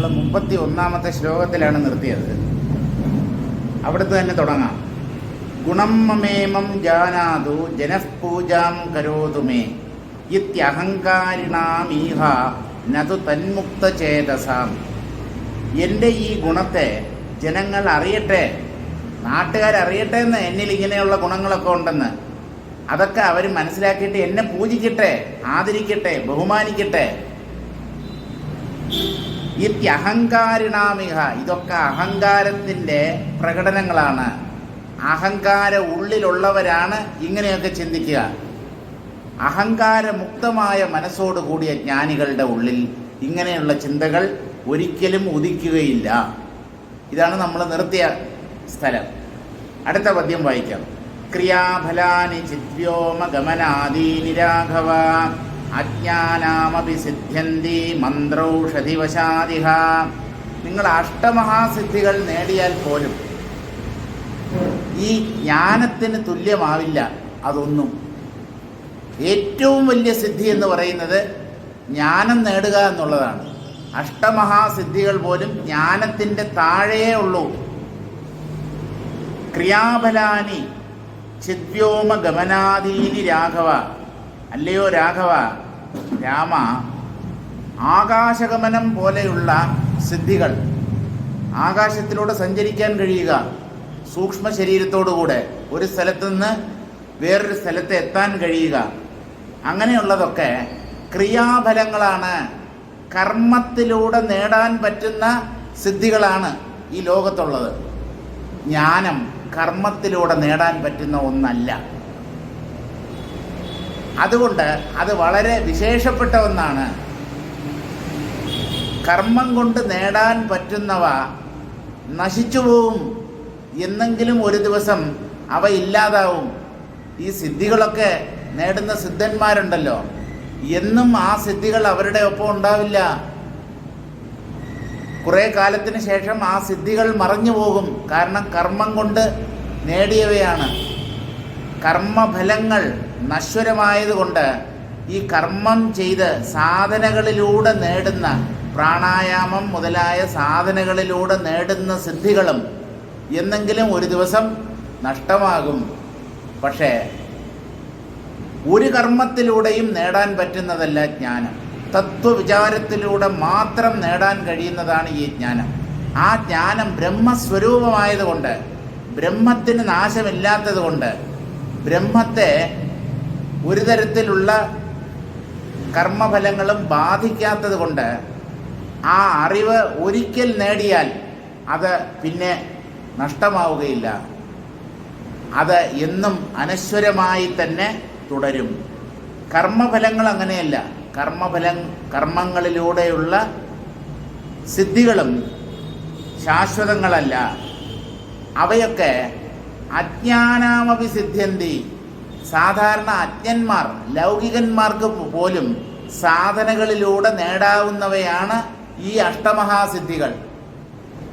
നമ്മൾ 31-ാമത്തെ ശ്ലോകത്തിലാണ് നിർത്തിയത്. അവിടുത്തെ തന്നെ തുടങ്ങാം. ഗുണം മമേമം ജാനാതു ജനഃപൂജാം കരോതു മേ ഇത്യഹങ്കാരിണാമീഹ നതു തന്മുക്തചേതസാം. എൻ്റെ ഈ ഗുണത്തെ ജനങ്ങൾ അറിയട്ടെ, നാട്ടുകാരറിയട്ടെ എന്ന്, എന്നിൽ ഇങ്ങനെയുള്ള ഗുണങ്ങളൊക്കെ ഉണ്ടെന്ന്. അതൊക്കെ അവർ മനസ്സിലാക്കിയിട്ട് എന്നെ പൂജിക്കട്ടെ, ആദരിക്കട്ടെ, ബഹുമാനിക്കട്ടെ. ഇത്യഹങ്കാരിണാമിഹ, ഇതൊക്കെ അഹങ്കാരത്തിൻ്റെ പ്രകടനങ്ങളാണ്. അഹങ്കാര ഉള്ളിലുള്ളവരാണ് ഇങ്ങനെയൊക്കെ ചിന്തിക്കുക. അഹങ്കാരമുക്തമായ മനസ്സോട് കൂടിയ ജ്ഞാനികളുടെ ഉള്ളിൽ ഇങ്ങനെയുള്ള ചിന്തകൾ ഒരിക്കലും ഉദിക്കുകയില്ല. ഇതാണ് നമ്മൾ നിർത്തിയ സ്ഥലം. അടുത്ത പദ്യം വായിക്കാം. ക്രിയാഫലാനി ചിദ്വ്യോമഗമനാദീനി രാഘവ അജ്ഞാനാമപി സിദ്ധ്യന്തി മന്ത്രൗഷധിവശാദിഹ. നിങ്ങൾ അഷ്ടമഹാസിദ്ധികൾ നേടിയാൽ പോലും ഈ ജ്ഞാനത്തിന് തുല്യമാവില്ല അതൊന്നും. ഏറ്റവും വലിയ സിദ്ധി എന്ന് പറയുന്നത് ജ്ഞാനം നേടുക എന്നുള്ളതാണ്. അഷ്ടമഹാസിദ്ധികൾ പോലും ജ്ഞാനത്തിൻ്റെ താഴെയേ ഉള്ളൂ. ക്രിയാഫലാനി ചിദ്വ്യോമ ഗമനാദീനി രാഘവ. അല്ലയോ രാഘവ, രാമ, ആകാശഗമനം പോലെയുള്ള സിദ്ധികൾ, ആകാശത്തിലൂടെ സഞ്ചരിക്കാൻ കഴിയുക, സൂക്ഷ്മ ശരീരത്തോടുകൂടെ ഒരു സ്ഥലത്തു നിന്ന് വേറൊരു സ്ഥലത്ത് എത്താൻ കഴിയുക, അങ്ങനെയുള്ളതൊക്കെ ക്രിയാഫലങ്ങളാണ്. കർമ്മത്തിലൂടെ നേടാൻ പറ്റുന്ന സിദ്ധികളാണ് ഈ ലോകത്തുള്ളത്. ജ്ഞാനം കർമ്മത്തിലൂടെ നേടാൻ പറ്റുന്ന ഒന്നല്ല. അതുകൊണ്ട് അത് വളരെ വിശേഷപ്പെട്ട ഒന്നാണ്. കർമ്മം കൊണ്ട് നേടാൻ പറ്റുന്നവ നശിച്ചുപോകും. എന്നെങ്കിലും ഒരു ദിവസം അവ ഇല്ലാതാവും. ഈ സിദ്ധികളൊക്കെ നേടുന്ന സിദ്ധന്മാരുണ്ടല്ലോ, എന്നും ആ സിദ്ധികൾ അവരുടെ ഒപ്പം ഉണ്ടാവില്ല. കുറേ കാലത്തിന് ശേഷം ആ സിദ്ധികൾ മറഞ്ഞു പോകും. കാരണം കർമ്മം കൊണ്ട് നേടിയവയാണ്. കർമ്മഫലങ്ങൾ നശ്വരമായതുകൊണ്ട് ഈ കർമ്മം ചെയ്ത് സാധനകളിലൂടെ നേടുന്ന, പ്രാണായാമം മുതലായ സാധനകളിലൂടെ നേടുന്ന സിദ്ധികളും എന്നെങ്കിലും ഒരു ദിവസം നഷ്ടമാകും. പക്ഷേ ഒരു കർമ്മത്തിലൂടെയും നേടാൻ പറ്റുന്നതല്ല ജ്ഞാനം. തത്വവിചാരത്തിലൂടെ മാത്രം നേടാൻ കഴിയുന്നതാണ് ഈ ജ്ഞാനം. ആ ജ്ഞാനം ബ്രഹ്മസ്വരൂപമായതുകൊണ്ട്, ബ്രഹ്മത്തിന് നാശമില്ലാത്തത് കൊണ്ട്, ബ്രഹ്മത്തെ ഒരു തരത്തിലുള്ള കർമ്മഫലങ്ങളും ബാധിക്കാത്തത് കൊണ്ട് ആ അറിവ് ഒരിക്കൽ നേടിയാൽ അത് പിന്നെ നഷ്ടമാവുകയില്ല. അത് എന്നും അനശ്വരമായി തന്നെ തുടരും. കർമ്മഫലങ്ങൾ അങ്ങനെയല്ല. കർമ്മങ്ങളിലൂടെയുള്ള സിദ്ധികളും ശാശ്വതങ്ങളല്ല. അവയൊക്കെ അജ്ഞാനാമപി സിദ്ധ്യന്തി. സാധാരണ അജ്ഞന്മാർ, ലൗകികന്മാർക്ക് പോലും സാധനകളിലൂടെ നേടാവുന്നവയാണ് ഈ അഷ്ടമഹാസിദ്ധികൾ.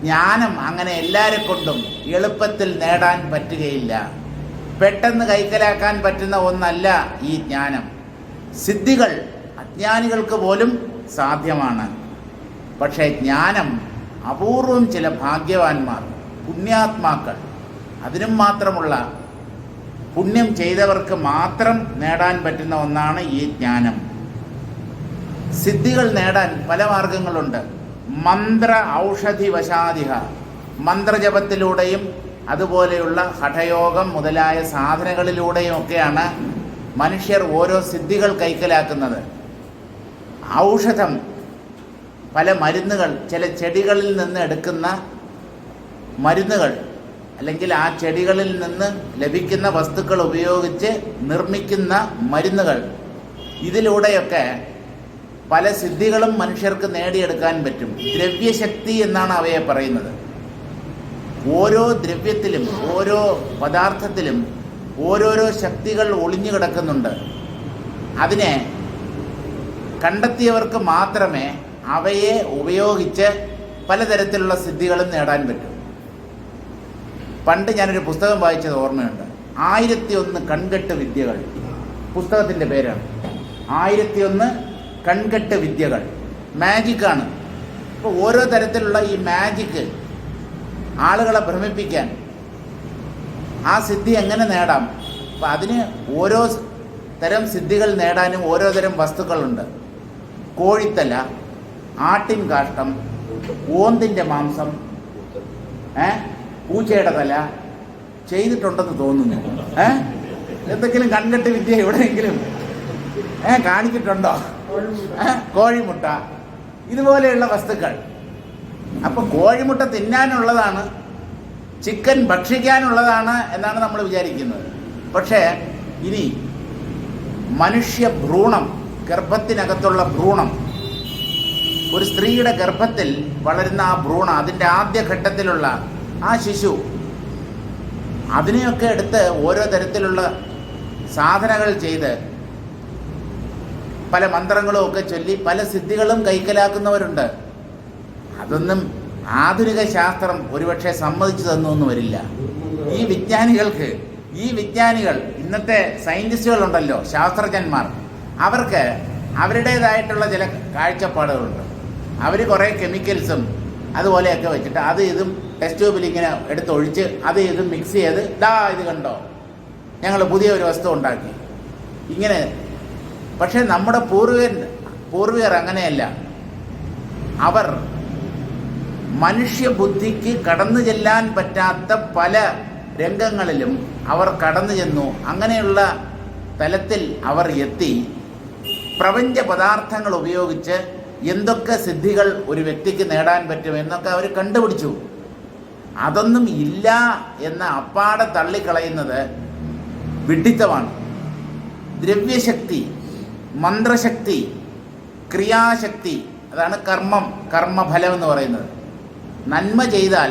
ജ്ഞാനം അങ്ങനെ എല്ലാരെ കൊണ്ടും എളുപ്പത്തിൽ നേടാൻ പറ്റുകയില്ല. പെട്ടെന്ന് കൈക്കലാക്കാൻ പറ്റുന്ന ഒന്നല്ല ഈ ജ്ഞാനം. സിദ്ധികൾ അജ്ഞാനികൾക്ക് പോലും സാധ്യമാണ്. പക്ഷേ ജ്ഞാനം അപൂർവം ചില ഭാഗ്യവാന്മാർ, പുണ്യാത്മാക്കൾ, അതിനും മാത്രമുള്ള പുണ്യം ചെയ്തവർക്ക് മാത്രം നേടാൻ പറ്റുന്ന ഒന്നാണ് ഈ ജ്ഞാനം. സിദ്ധികൾ നേടാൻ പല മാർഗങ്ങളുണ്ട്. മന്ത്ര ഔഷധി വശാദിഹ, മന്ത്രജപത്തിലൂടെയും അതുപോലെയുള്ള ഹഠയോഗം മുതലായ സാധനങ്ങളിലൂടെയും ഒക്കെയാണ് മനുഷ്യർ ഓരോ സിദ്ധികൾ കൈക്കലാക്കുന്നത്. ഔഷധം, പല മരുന്നുകൾ, ചില ചെടികളിൽ നിന്ന് എടുക്കുന്ന മരുന്നുകൾ, അല്ലെങ്കിൽ ആ ചെടികളിൽ നിന്ന് ലഭിക്കുന്ന വസ്തുക്കൾ ഉപയോഗിച്ച് നിർമ്മിക്കുന്ന മരുന്നുകൾ, ഇതിലൂടെയൊക്കെ പല സിദ്ധികളും മനുഷ്യർക്ക് നേടിയെടുക്കാൻ പറ്റും. ദ്രവ്യശക്തി എന്നാണ് അവയെ പറയുന്നത്. ഓരോ ദ്രവ്യത്തിലും ഓരോ പദാർത്ഥത്തിലും ഓരോരോ ശക്തികൾ ഒളിഞ്ഞു കിടക്കുന്നുണ്ട്. അതിനെ കണ്ടെത്തിയവർക്ക് മാത്രമേ അവയെ ഉപയോഗിച്ച് പലതരത്തിലുള്ള സിദ്ധികളും നേടാൻ പറ്റൂ. പണ്ട് ഞാനൊരു പുസ്തകം വായിച്ചത് ഓർമ്മയുണ്ട്. 1001 കൺകെട്ട് വിദ്യകൾ, പുസ്തകത്തിൻ്റെ പേരാണ്. 1001 കൺകെട്ട് വിദ്യകൾ. മാജിക്കാണ്. ഇപ്പോൾ ഓരോ തരത്തിലുള്ള ഈ മാജിക്ക് ആളുകളെ ഭ്രമിപ്പിക്കാൻ ആ സിദ്ധി എങ്ങനെ നേടാം? അപ്പം അതിന് ഓരോ തരം സിദ്ധികൾ നേടാനും ഓരോ തരം വസ്തുക്കളുണ്ട്. കോഴിത്തല, ആട്ടിൻ കാഷ്ടം, ഓന്തിൻ്റെ മാംസം, പൂച്ചയുടെ തല ചെയ്തിട്ടുണ്ടെന്ന് തോന്നുന്നു. എന്തെങ്കിലും കൺകെട്ട് വിദ്യ എവിടെയെങ്കിലും കാണിച്ചിട്ടുണ്ടോ? കോഴിമുട്ട, ഇതുപോലെയുള്ള വസ്തുക്കൾ. അപ്പം കോഴിമുട്ട തിന്നാനുള്ളതാണ്, ചിക്കൻ ഭക്ഷിക്കാനുള്ളതാണ് എന്നാണ് നമ്മൾ വിചാരിക്കുന്നത്. പക്ഷേ ഇനി മനുഷ്യ ഭ്രൂണം, ഗർഭത്തിനകത്തുള്ള ഭ്രൂണം, ഒരു സ്ത്രീയുടെ ഗർഭത്തിൽ വളരുന്ന ആ ഭ്രൂണം, അതിൻ്റെ ആദ്യഘട്ടത്തിലുള്ള ആ ശിശു, അതിനെയൊക്കെ എടുത്ത് ഓരോ തരത്തിലുള്ള സാധനകൾ ചെയ്ത് പല മന്ത്രങ്ങളും ഒക്കെ ചൊല്ലി പല സിദ്ധികളും കൈക്കലാക്കുന്നവരുണ്ട്. അതൊന്നും ആധുനിക ശാസ്ത്രം ഒരുപക്ഷെ സമ്മതിച്ചു തന്നൊന്നും വരില്ല. ഈ വിജ്ഞാനികൾ ഇന്നത്തെ സയൻറ്റിസ്റ്റുകളുണ്ടല്ലോ, ശാസ്ത്രജ്ഞന്മാർ, അവർക്ക് അവരുടേതായിട്ടുള്ള ചില കാഴ്ചപ്പാടുകളുണ്ട്. അവർ കുറേ കെമിക്കൽസും അതുപോലെയൊക്കെ വെച്ചിട്ട് അത് ഇതും ടെസ്റ്റ് ട്യൂബിൽ ഇങ്ങനെ എടുത്തൊഴിച്ച് അത് ഇതും മിക്സ് ചെയ്ത് ഇത് കണ്ടോ, ഞങ്ങൾ പുതിയൊരു വസ്തു ഉണ്ടാക്കി ഇങ്ങനെ. പക്ഷേ നമ്മുടെ പൂർവികർ അങ്ങനെയല്ല. അവർ മനുഷ്യബുദ്ധിക്ക് കടന്നു ചെല്ലാൻ പറ്റാത്ത പല രംഗങ്ങളിലും അവർ കടന്നു ചെന്നു. അങ്ങനെയുള്ള തലത്തിൽ അവർ എത്തി പ്രപഞ്ച പദാർത്ഥങ്ങൾ ഉപയോഗിച്ച് എന്തൊക്കെ സിദ്ധികൾ ഒരു വ്യക്തിക്ക് നേടാൻ പറ്റും എന്നൊക്കെ അവർ കണ്ടുപിടിച്ചു. അതൊന്നും ഇല്ല എന്ന് അപ്പാടെ തള്ളിക്കളയുന്നത് വിഡ്ഢിത്തമാണ്. ദ്രവ്യശക്തി, മന്ത്രശക്തി, ക്രിയാശക്തി, അതാണ് കർമ്മഫലം എന്ന് പറയുന്നത്. നന്മ ചെയ്താൽ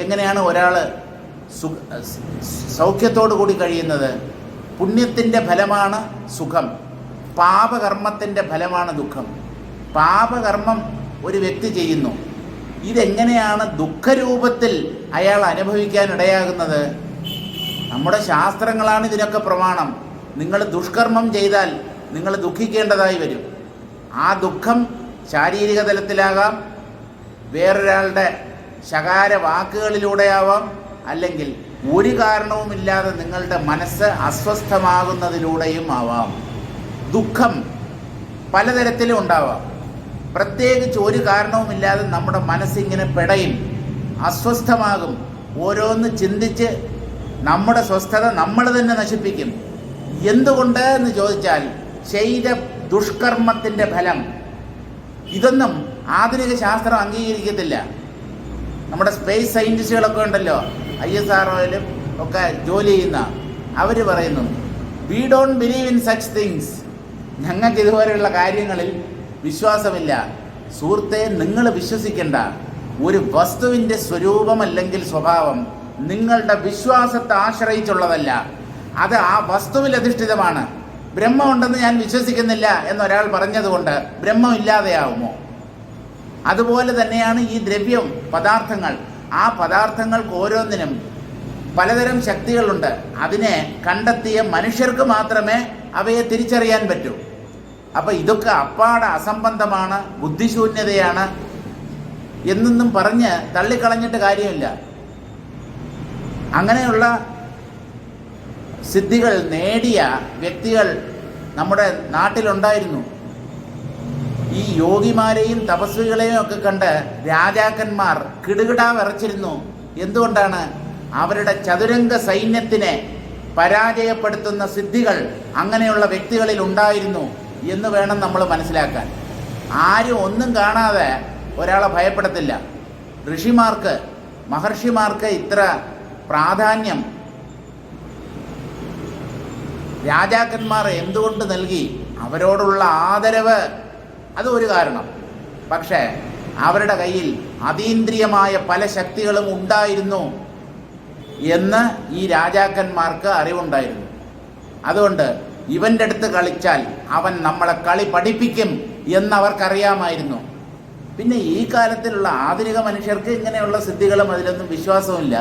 എങ്ങനെയാണ് ഒരാൾ സൗഖ്യത്തോടു കൂടി കഴിയുന്നത്? പുണ്യത്തിൻ്റെ ഫലമാണ് സുഖം, പാപകർമ്മത്തിൻ്റെ ഫലമാണ് ദുഃഖം. പാപകർമ്മം ഒരു വ്യക്തി ചെയ്യുന്നു, ഇതെങ്ങനെയാണ് ദുഃഖരൂപത്തിൽ അയാൾ അനുഭവിക്കാനിടയാകുന്നത്? നമ്മുടെ ശാസ്ത്രങ്ങളാണ് ഇതിനൊക്കെ പ്രമാണം. നിങ്ങൾ ദുഷ്കർമ്മം ചെയ്താൽ നിങ്ങൾ ദുഃഖിക്കേണ്ടതായി വരും. ആ ദുഃഖം ശാരീരിക തലത്തിലാകാം, വേറൊരാളുടെ ശകാര വാക്കുകളിലൂടെയാവാം, അല്ലെങ്കിൽ ഒരു കാരണവുമില്ലാതെ നിങ്ങളുടെ മനസ്സ് അസ്വസ്ഥമാകുന്നതിലൂടെയും ആവാം. ദുഃഖം പലതരത്തിലും ഉണ്ടാവാം. പ്രത്യേകിച്ച് ഒരു കാരണവുമില്ലാതെ നമ്മുടെ മനസ്സിങ്ങനെ പെടയും, അസ്വസ്ഥമാകും. ഓരോന്ന് ചിന്തിച്ച് നമ്മുടെ സ്വസ്ഥത നമ്മൾ തന്നെ നശിപ്പിക്കും. എന്തുകൊണ്ട് എന്ന് ചോദിച്ചാൽ ചെയ്ത ദുഷ്കർമ്മത്തിൻ്റെ ഫലം. ഇതൊന്നും ആധുനിക ശാസ്ത്രം അംഗീകരിക്കത്തില്ല. നമ്മുടെ സ്പേസ് സയൻറ്റിസ്റ്റുകളൊക്കെ ഉണ്ടല്ലോ, ISROയിലും ഒക്കെ ജോലി ചെയ്യുന്ന, അവർ പറയുന്നു we don't believe in such things. ഞങ്ങൾക്ക് ഇതുപോലെയുള്ള കാര്യങ്ങളിൽ വിശ്വാസമില്ല. സുഹൃത്തെ, നിങ്ങൾ വിശ്വസിക്കേണ്ട ഒരു വസ്തുവിൻ്റെ സ്വരൂപം അല്ലെങ്കിൽ സ്വഭാവം നിങ്ങളുടെ വിശ്വാസത്തെ ആശ്രയിച്ചുള്ളതല്ല, അത് ആ വസ്തുവിൽ അധിഷ്ഠിതമാണ്. ബ്രഹ്മമുണ്ടെന്ന് ഞാൻ വിശ്വസിക്കുന്നില്ല എന്നൊരാൾ പറഞ്ഞതുകൊണ്ട് ബ്രഹ്മം ഇല്ലാതെയാവുമോ? അതുപോലെ തന്നെയാണ് ഈ ദ്രവ്യം, പദാർത്ഥങ്ങൾ. ആ പദാർത്ഥങ്ങൾക്ക് ഓരോന്നിനും പലതരം ശക്തികളുണ്ട്. അതിനെ കണ്ടെത്തിയ മനുഷ്യർക്ക് മാത്രമേ അവയെ തിരിച്ചറിയാൻ പറ്റൂ. അപ്പം ഇതൊക്കെ അപ്പാടെ അസംബന്ധമാണ്, ബുദ്ധിശൂന്യതയാണ് എന്നൊന്നും പറഞ്ഞ് തള്ളിക്കളഞ്ഞിട്ട് കാര്യമില്ല. അങ്ങനെയുള്ള സിദ്ധികൾ നേടിയ വ്യക്തികൾ നമ്മുടെ നാട്ടിലുണ്ടായിരുന്നു. ഈ യോഗിമാരെയും തപസ്വികളെയും ഒക്കെ കണ്ട് രാജാക്കന്മാർ കിടുകിടാ വിറച്ചിരുന്നു. എന്തുകൊണ്ടാണ്? അവരുടെ ചതുരംഗ സൈന്യത്തിനെ പരാജയപ്പെടുത്തുന്ന സിദ്ധികൾ അങ്ങനെയുള്ള വ്യക്തികളിൽ ഉണ്ടായിരുന്നു എന്ന് വേണം നമ്മൾ മനസ്സിലാക്കാൻ. ആരും ഒന്നും കാണാതെ ഒരാളെ ഭയപ്പെടത്തില്ല. മഹർഷിമാർക്ക് ഇത്ര പ്രാധാന്യം രാജാക്കന്മാർ എന്തുകൊണ്ട് നൽകി? അവരോടുള്ള ആദരവ്, അത് ഒരു കാരണം. പക്ഷേ അവരുടെ കയ്യിൽ അതീന്ദ്രിയമായ പല ശക്തികളും ഉണ്ടായിരുന്നു എന്ന് ഈ രാജാക്കന്മാർക്ക് അറിവുണ്ടായിരുന്നു. അതുകൊണ്ട് ഇവൻ്റെ അടുത്ത് കളിച്ചാൽ അവൻ നമ്മളെ കളി പഠിപ്പിക്കും എന്നവർക്കറിയാമായിരുന്നു. പിന്നെ ഈ കാലത്തിലുള്ള ആധുനിക മനുഷ്യർക്ക് ഇങ്ങനെയുള്ള സിദ്ധികളും അതിലൊന്നും വിശ്വാസമില്ല.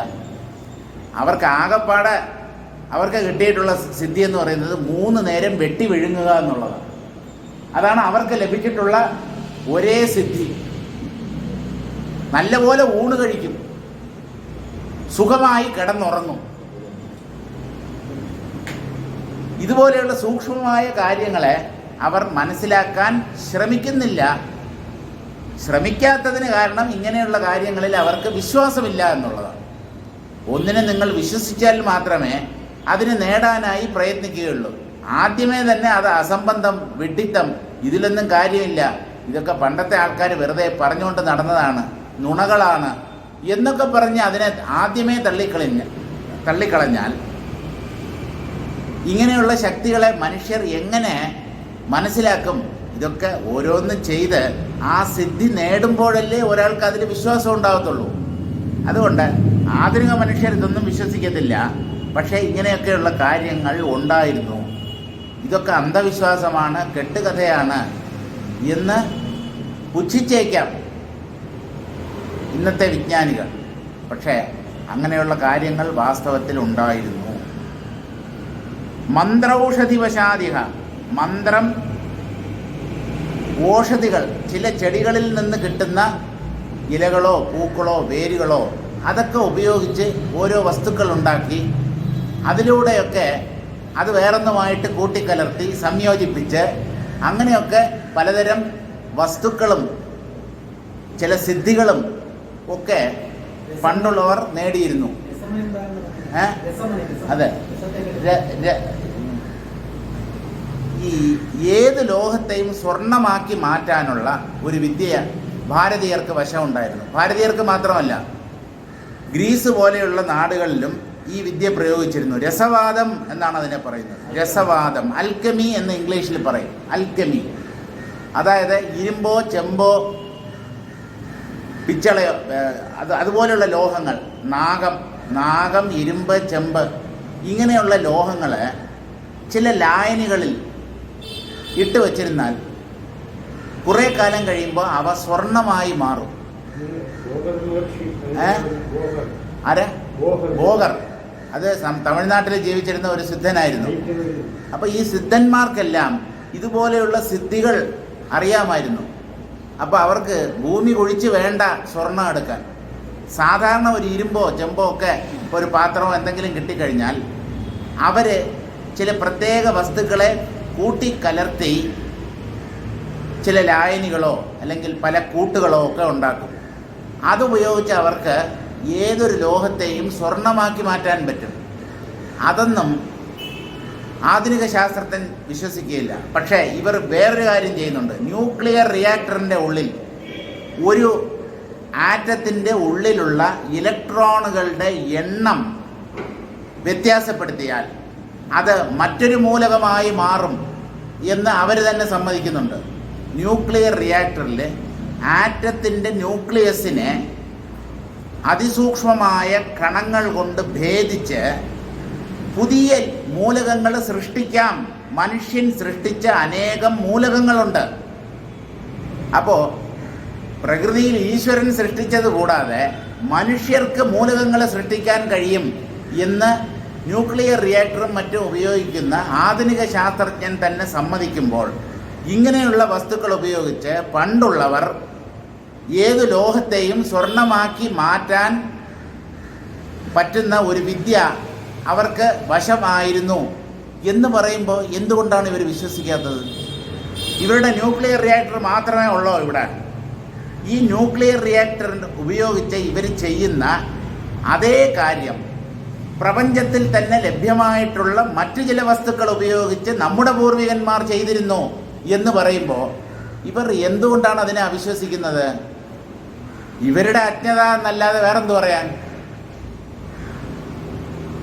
അവർക്ക് കിട്ടിയിട്ടുള്ള സിദ്ധി എന്ന് പറയുന്നത് 3 നേരം വെട്ടി വിഴുങ്ങുക എന്നുള്ളതാണ്. അതാണ് അവർക്ക് ലഭിച്ചിട്ടുള്ള ഒരേ സിദ്ധി. നല്ലപോലെ ഊണ് കഴിക്കും, സുഖമായി കിടന്നുറങ്ങും. ഇതുപോലെയുള്ള സൂക്ഷ്മമായ കാര്യങ്ങളെ അവർ മനസ്സിലാക്കാൻ ശ്രമിക്കുന്നില്ല. ശ്രമിക്കാത്തതിന് കാരണം ഇങ്ങനെയുള്ള കാര്യങ്ങളിൽ അവർക്ക് വിശ്വാസമില്ല എന്നുള്ളതാണ്. ഒന്നിനെ നിങ്ങൾ വിശ്വസിച്ചാൽ മാത്രമേ അതിന് നേടാനായി പ്രയത്നിക്കുകയുള്ളൂ. ആദ്യമേ തന്നെ അത് അസംബന്ധം, വിഡ്ഢിത്തം, ഇതിലൊന്നും കാര്യമില്ല, ഇതൊക്കെ പണ്ടത്തെ ആൾക്കാർ വെറുതെ പറഞ്ഞുകൊണ്ട് നടന്നതാണ്, നുണകളാണ് എന്നൊക്കെ പറഞ്ഞ് അതിനെ ആദ്യമേ തള്ളിക്കളഞ്ഞാൽ ഇങ്ങനെയുള്ള ശക്തികളെ മനുഷ്യർ എങ്ങനെ മനസ്സിലാക്കും? ഇതൊക്കെ ഓരോന്നും ചെയ്ത് ആ സിദ്ധി നേടുമ്പോഴല്ലേ ഒരാൾക്ക് അതിൽ വിശ്വാസം ഉണ്ടാകത്തുള്ളൂ. അതുകൊണ്ട് ആധുനിക മനുഷ്യർ ഇതൊന്നും വിശ്വസിക്കത്തില്ല. പക്ഷേ ഇങ്ങനെയൊക്കെയുള്ള കാര്യങ്ങൾ ഉണ്ടായിരുന്നു, ഇതൊക്കെ അന്ധവിശ്വാസമാണ്, കെട്ടുകഥയാണ് എന്ന് പുച്ഛിച്ചേക്കാം ഇന്നത്തെ വിജ്ഞാനികൾ. പക്ഷേ അങ്ങനെയുള്ള കാര്യങ്ങൾ വാസ്തവത്തിൽ ഉണ്ടായിരുന്നു. മന്ത്രൌഷധിവശാദിഹ, മന്ത്രം, ഓഷധികൾ, ചില ചെടികളിൽ നിന്ന് കിട്ടുന്ന ഇലകളോ പൂക്കളോ വേരുകളോ അതൊക്കെ ഉപയോഗിച്ച് ഓരോ വസ്തുക്കൾ ഉണ്ടാക്കി അതിലൂടെയൊക്കെ അത് വേറൊന്നുമായിട്ട് കൂട്ടിക്കലർത്തി സംയോജിപ്പിച്ച് അങ്ങനെയൊക്കെ പലതരം വസ്തുക്കളും ചില സിദ്ധികളും ഒക്കെ പണ്ടുള്ളവർ നേടിയിരുന്നു. അതെ, ഈ ഏത് ലോഹത്തെയും സ്വർണമാക്കി മാറ്റാനുള്ള ഒരു വിദ്യ ഭാരതീയർക്ക് വശമുണ്ടായിരുന്നു. ഭാരതീയർക്ക് മാത്രമല്ല, ഗ്രീസ് പോലെയുള്ള നാടുകളിലും ഈ വിദ്യ പ്രയോഗിച്ചിരുന്നു. രസവാദം എന്നാണ് അതിനെ പറയുന്നത്. രസവാദം, അൽക്കമി എന്ന് ഇംഗ്ലീഷിൽ പറയും. അൽക്കമി അതായത് ഇരുമ്പോ ചെമ്പോ പിച്ചളയോ അതുപോലെയുള്ള ലോഹങ്ങൾ, നാഗം, ഇരുമ്പ്, ചെമ്പ്, ഇങ്ങനെയുള്ള ലോഹങ്ങളെ ചില ലായനികളിൽ ഇട്ട് വച്ചിരുന്നാൽ കുറേ കാലം കഴിയുമ്പോൾ അവ സ്വർണമായി മാറും. ബോഗർ, അത് തമിഴ്നാട്ടിൽ ജീവിച്ചിരുന്ന ഒരു സിദ്ധനായിരുന്നു. അപ്പോൾ ഈ സിദ്ധന്മാർക്കെല്ലാം ഇതുപോലെയുള്ള സിദ്ധികൾ അറിയാമായിരുന്നു. അപ്പോൾ അവർക്ക് ഭൂമി കുഴിച്ച് വേണ്ട സ്വർണം എടുക്കാൻ. സാധാരണ ഒരു ഇരുമ്പോ ചെമ്പോ ഒക്കെ ഒരു പാത്രമോ എന്തെങ്കിലും കിട്ടിക്കഴിഞ്ഞാൽ അവർ ചില പ്രത്യേക വസ്തുക്കളെ കൂട്ടിക്കലർത്തി ചില ലായനികളോ അല്ലെങ്കിൽ പല കൂട്ടുകളോ ഒക്കെ ഉണ്ടാക്കും. അതുപയോഗിച്ച് അവർക്ക് ഏതൊരു ലോഹത്തെയും സ്വർണമാക്കി മാറ്റാൻ പറ്റും. അതൊന്നും ആധുനിക ശാസ്ത്രജ്ഞൻ വിശ്വസിക്കുകയില്ല. പക്ഷേ ഇവർ വേറൊരു കാര്യം ചെയ്യുന്നുണ്ട്. ന്യൂക്ലിയർ റിയാക്ടറിൻ്റെ ഉള്ളിൽ ഒരു ആറ്റത്തിൻ്റെ ഉള്ളിലുള്ള ഇലക്ട്രോണുകളുടെ എണ്ണം വ്യത്യാസപ്പെടുത്തിയാൽ അത് മറ്റൊരു മൂലകമായി മാറും എന്ന് അവർ തന്നെ സമ്മതിക്കുന്നുണ്ട്. ന്യൂക്ലിയർ റിയാക്ടറിൽ ആറ്റത്തിൻ്റെ ന്യൂക്ലിയസിനെ അതിസൂക്ഷ്മമായ കണങ്ങൾ കൊണ്ട് ഭേദിച്ച് പുതിയ മൂലകങ്ങൾ സൃഷ്ടിക്കാം. മനുഷ്യൻ സൃഷ്ടിച്ച അനേകം മൂലകങ്ങളുണ്ട്. അപ്പോൾ പ്രകൃതിയിൽ ഈശ്വരൻ സൃഷ്ടിച്ചത് കൂടാതെ മനുഷ്യർക്ക് മൂലകങ്ങൾ സൃഷ്ടിക്കാൻ കഴിയും എന്ന് ന്യൂക്ലിയർ റിയാക്ടറും മറ്റും ഉപയോഗിക്കുന്ന ആധുനിക ശാസ്ത്രജ്ഞൻ തന്നെ സമ്മതിക്കുമ്പോൾ ഇങ്ങനെയുള്ള വസ്തുക്കൾ ഉപയോഗിച്ച് പണ്ടുള്ളവർ ഏതു ലോഹത്തെയും സ്വർണമാക്കി മാറ്റാൻ പറ്റുന്ന ഒരു വിദ്യ അവർക്ക് വശമായിരുന്നു എന്ന് പറയുമ്പോൾ എന്തുകൊണ്ടാണ് ഇവർ വിശ്വസിക്കാത്തത്? ഇവരുടെ ന്യൂക്ലിയർ റിയാക്ടർ മാത്രമേ ഉള്ളൂ ഇവിടെ. ഈ ന്യൂക്ലിയർ റിയാക്ടർ ഉപയോഗിച്ച് ഇവർ ചെയ്യുന്ന അതേ കാര്യം പ്രപഞ്ചത്തിൽ തന്നെ ലഭ്യമായിട്ടുള്ള മറ്റു ചില വസ്തുക്കൾ ഉപയോഗിച്ച് നമ്മുടെ പൂർവികന്മാർ ചെയ്തിരുന്നു എന്ന് പറയുമ്പോൾ ഇവർ എന്തുകൊണ്ടാണ് അതിനെ അവിശ്വസിക്കുന്നത്? ഇവരുടെ അജ്ഞത എന്നല്ലാതെ വേറെന്തു പറയാൻ?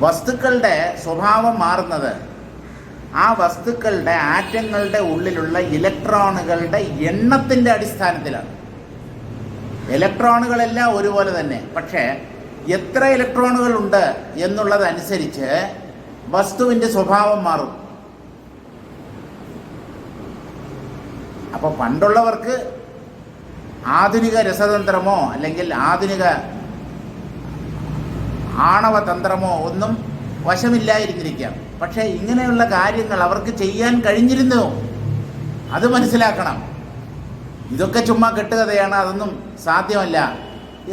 വസ്തുക്കളുടെ സ്വഭാവം മാറുന്നത് ആ വസ്തുക്കളുടെ ആറ്റങ്ങളുടെ ഉള്ളിലുള്ള ഇലക്ട്രോണുകളുടെ എണ്ണത്തിൻ്റെ അടിസ്ഥാനത്തിലാണ്. ഇലക്ട്രോണുകളെല്ലാം ഒരുപോലെ തന്നെ, പക്ഷേ എത്ര ഇലക്ട്രോണുകൾ ഉണ്ട് എന്നുള്ളതനുസരിച്ച് വസ്തുവിൻ്റെ സ്വഭാവം മാറും. അപ്പോൾ പണ്ടുള്ളവർക്ക് ആധുനിക രസതന്ത്രമോ അല്ലെങ്കിൽ ആധുനിക ആണവതന്ത്രമോ ഒന്നും വശമില്ലായിരുന്നിരിക്കാം. പക്ഷേ ഇങ്ങനെയുള്ള കാര്യങ്ങൾ അവർക്ക് ചെയ്യാൻ കഴിഞ്ഞിരുന്നു. അത് മനസ്സിലാക്കണം. ഇതൊക്കെ ചുമ്മാ കെട്ടുകഥയാണ്, അതൊന്നും സാധ്യമല്ല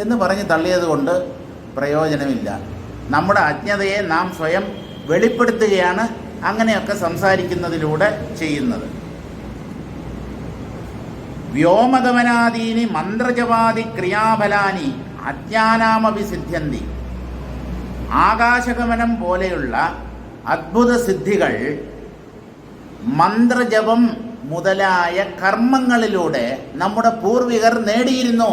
എന്ന് പറഞ്ഞ് തള്ളിയത് കൊണ്ട് പ്രയോജനമില്ല. നമ്മുടെ അജ്ഞതയെ നാം സ്വയം വെളിപ്പെടുത്തുകയാണ് അങ്ങനെയൊക്കെ സംസാരിക്കുന്നതിലൂടെ ചെയ്യുന്നത്. വ്യോമഗമനാദീനി മന്ത്രജപാദി ക്രിയാഫലാനി അജ്ഞാനാമപി സിദ്ധ്യന്തി. ആകാശഗമനം പോലെയുള്ള അദ്ഭുത സിദ്ധികൾ മന്ത്രജപം മുതലായ കർമ്മങ്ങളിലൂടെ നമ്മുടെ പൂർവികർ നേടിയിരുന്നു.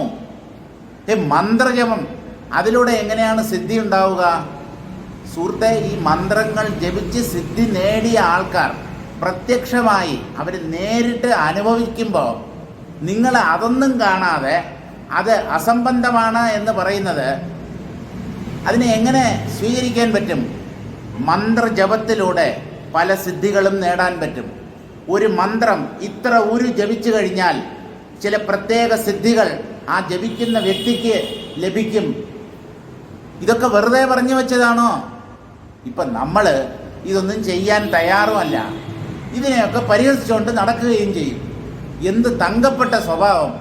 മന്ത്രജപം അതിലൂടെ എങ്ങനെയാണ് സിദ്ധി ഉണ്ടാവുക? സുഹൃത്തെ, ഈ മന്ത്രങ്ങൾ ജപിച്ച് സിദ്ധി നേടിയ ആൾക്കാർ പ്രത്യക്ഷമായി അവർ നേരിട്ട് അനുഭവിക്കുമ്പോൾ നിങ്ങൾ അതൊന്നും കാണാതെ അത് അസംബന്ധമാണ് എന്ന് പറയുന്നത് അതിനെ എങ്ങനെ സ്വീകരിക്കാൻ പറ്റും? മന്ത്രജപത്തിലൂടെ പല സിദ്ധികളും നേടാൻ പറ്റും. ഒരു മന്ത്രം ഇത്ര ജപിച്ചു കഴിഞ്ഞാൽ ചില പ്രത്യേക സിദ്ധികൾ ആ ജപിക്കുന്ന വ്യക്തിക്ക് ലഭിക്കും. ഇതൊക്കെ വെറുതെ പറഞ്ഞു വെച്ചതാണോ? ഇപ്പം നമ്മൾ ഇതൊന്നും ചെയ്യാൻ തയ്യാറുമല്ല. ഇതിനെയൊക്കെ പരിഹസിച്ചുകൊണ്ട് നടക്കുകയും ചെയ്യും. എന്ത് തങ്കപ്പെട്ട സ്വഭാവം!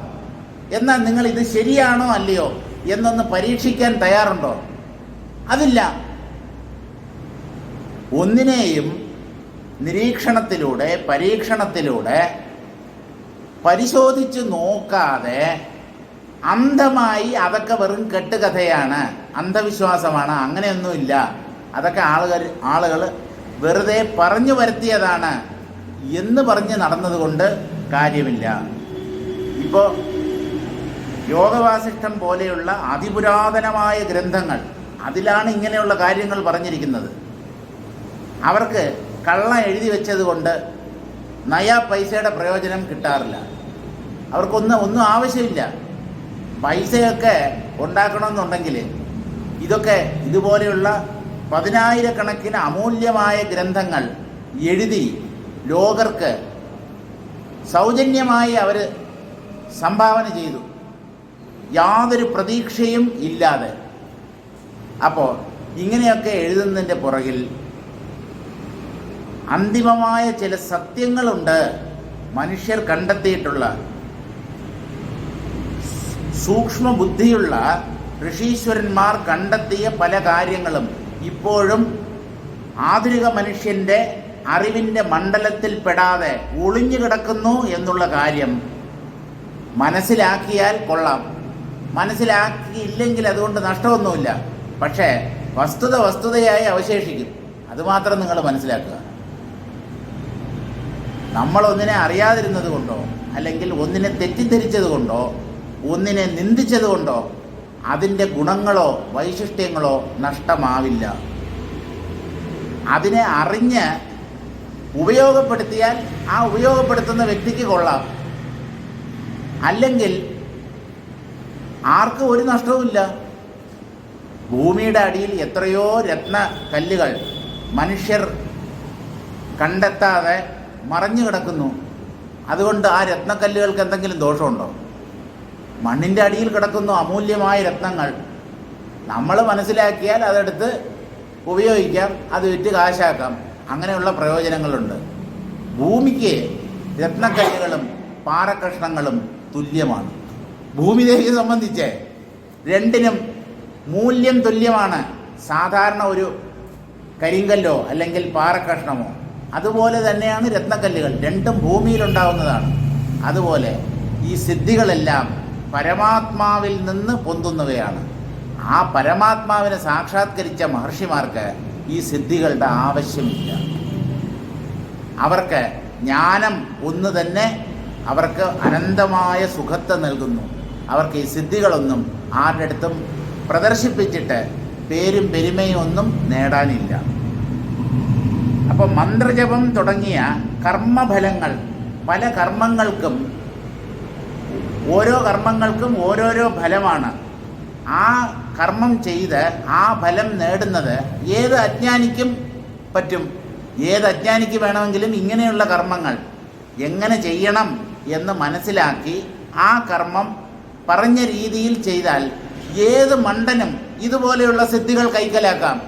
എന്നാൽ നിങ്ങൾ ഇത് ശരിയാണോ അല്ലയോ എന്നൊന്ന് പരീക്ഷിക്കാൻ തയ്യാറുണ്ടോ? അതില്ല. ഒന്നിനെയും നിരീക്ഷണത്തിലൂടെ പരീക്ഷണത്തിലൂടെ പരിശോധിച്ച് നോക്കാതെ അന്ധമായി അതൊക്കെ വെറും കെട്ടുകഥയാണ്, അന്ധവിശ്വാസമാണ്, അങ്ങനെയൊന്നുമില്ല, അതൊക്കെ ആളുകൾ വെറുതെ പറഞ്ഞു വരുത്തിയതാണ് എന്ന് പറഞ്ഞ് നടന്നതുകൊണ്ട് കാര്യമില്ല. ഇപ്പോൾ യോഗവാസിഷ്ഠം പോലെയുള്ള അതിപുരാതനമായ ഗ്രന്ഥങ്ങൾ, അതിലാണ് ഇങ്ങനെയുള്ള കാര്യങ്ങൾ പറഞ്ഞിരിക്കുന്നത്. അവർക്ക് കള്ളം എഴുതി വെച്ചത് കൊണ്ട് നയാ പൈസയുടെ പ്രയോജനം കിട്ടാറില്ല. അവർക്കൊന്നും ആവശ്യമില്ല. പൈസയൊക്കെ ഉണ്ടാക്കണമെന്നുണ്ടെങ്കിൽ ഇതൊക്കെ ഇതുപോലെയുള്ള 10,000 അമൂല്യമായ ഗ്രന്ഥങ്ങൾ എഴുതി ലോകർക്ക് സൗജന്യമായി അവർ സംഭാവന ചെയ്തു, യാതൊരു പ്രതീക്ഷയും ഇല്ലാതെ. അപ്പോൾ ഇങ്ങനെയൊക്കെ എഴുതുന്നതിൻ്റെ പുറകിൽ അന്തിമമായ ചില സത്യങ്ങളുണ്ട്. മനുഷ്യർ കണ്ടെത്തിയിട്ടുള്ള സൂക്ഷ്മ ബുദ്ധിയുള്ള ഋഷീശ്വരന്മാർ കണ്ടെത്തിയ പല കാര്യങ്ങളും ഇപ്പോഴും ആധുനിക മനുഷ്യൻ്റെ അറിവിൻ്റെ മണ്ഡലത്തിൽ പെടാതെ ഒളിഞ്ഞു കിടക്കുന്നു എന്നുള്ള കാര്യം മനസ്സിലാക്കിയാൽ കൊള്ളാം. മനസ്സിലാക്കിയില്ലെങ്കിൽ അതുകൊണ്ട് നഷ്ടമൊന്നുമില്ല. പക്ഷേ വസ്തുതയായി അവശേഷിക്കും. അതുമാത്രം നിങ്ങൾ മനസ്സിലാക്കുക. നമ്മളൊന്നിനെ അറിയാതിരുന്നത് കൊണ്ടോ അല്ലെങ്കിൽ ഒന്നിനെ തെറ്റിദ്ധരിച്ചത് കൊണ്ടോ ഒന്നിനെ നിന്ദിച്ചത് കൊണ്ടോ അതിൻ്റെ ഗുണങ്ങളോ വൈശിഷ്ട്യങ്ങളോ നഷ്ടമാവില്ല. അതിനെ അറിഞ്ഞ് ഉപയോഗപ്പെടുത്തിയാൽ ആ ഉപയോഗപ്പെടുത്തുന്ന വ്യക്തിക്ക് കൊള്ളാം. അല്ലെങ്കിൽ ആർക്കും ഒരു നഷ്ടവുമില്ല. ഭൂമിയുടെ അടിയിൽ എത്രയോ രത്ന കല്ലുകൾ മനുഷ്യർ കണ്ടെത്താതെ മറഞ്ഞു കിടക്കുന്നു. അതുകൊണ്ട് ആ രത്നക്കല്ലുകൾക്ക് എന്തെങ്കിലും ദോഷമുണ്ടോ? മണ്ണിൻ്റെ അടിയിൽ കിടക്കുന്നു അമൂല്യമായ രത്നങ്ങൾ. നമ്മൾ മനസ്സിലാക്കിയാൽ അതെടുത്ത് ഉപയോഗിക്കാം, അത് വിറ്റ് കാശാക്കാം. അങ്ങനെയുള്ള പ്രയോജനങ്ങളുണ്ട്. ഭൂമിക്ക് രത്നക്കല്ലുകളും പാറക്കഷ്ണങ്ങളും തുല്യമാണ്. ഭൂമിദേഹിയെ സംബന്ധിച്ച് രണ്ടിനും മൂല്യം തുല്യമാണ്. സാധാരണ ഒരു കരിങ്കല്ലോ അല്ലെങ്കിൽ പാറക്കഷ്ണമോ അതുപോലെ തന്നെയാണ് രത്നക്കല്ലുകൾ. രണ്ടും ഭൂമിയിലുണ്ടാവുന്നതാണ്. അതുപോലെ ഈ സിദ്ധികളെല്ലാം പരമാത്മാവിൽ നിന്ന് പൊന്തുന്നവയാണ്. ആ പരമാത്മാവിനെ സാക്ഷാത്കരിച്ച മഹർഷിമാർക്ക് ഈ സിദ്ധികളുടെ ആവശ്യമില്ല. അവർക്ക് ജ്ഞാനം ഒന്ന് തന്നെ അവർക്ക് അനന്തമായ സുഖത്തെ നൽകുന്നു. അവർക്ക് ഈ സിദ്ധികളൊന്നും ആരുടെ അടുത്തും പ്രദർശിപ്പിച്ചിട്ട് പേരും പെരുമയും ഒന്നും നേടാനില്ല. അപ്പം മന്ത്രജപം തുടങ്ങിയ കർമ്മഫലങ്ങൾ, പല കർമ്മങ്ങൾക്കും ഓരോ കർമ്മങ്ങൾക്കും ഓരോരോ ഫലമാണ്. ആ കർമ്മം ചെയ്ത് ആ ഫലം നേടുന്നത് ഏത് അജ്ഞാനിക്കും പറ്റും. ഏത് അജ്ഞാനിക്ക് വേണമെങ്കിലും ഇങ്ങനെയുള്ള കർമ്മങ്ങൾ എങ്ങനെ ചെയ്യണം എന്ന് മനസ്സിലാക്കി ആ കർമ്മം പറഞ്ഞ രീതിയിൽ ചെയ്താൽ ഏത് മണ്ടനും ഇതുപോലെയുള്ള സിദ്ധികൾ കൈക്കലാക്കാം.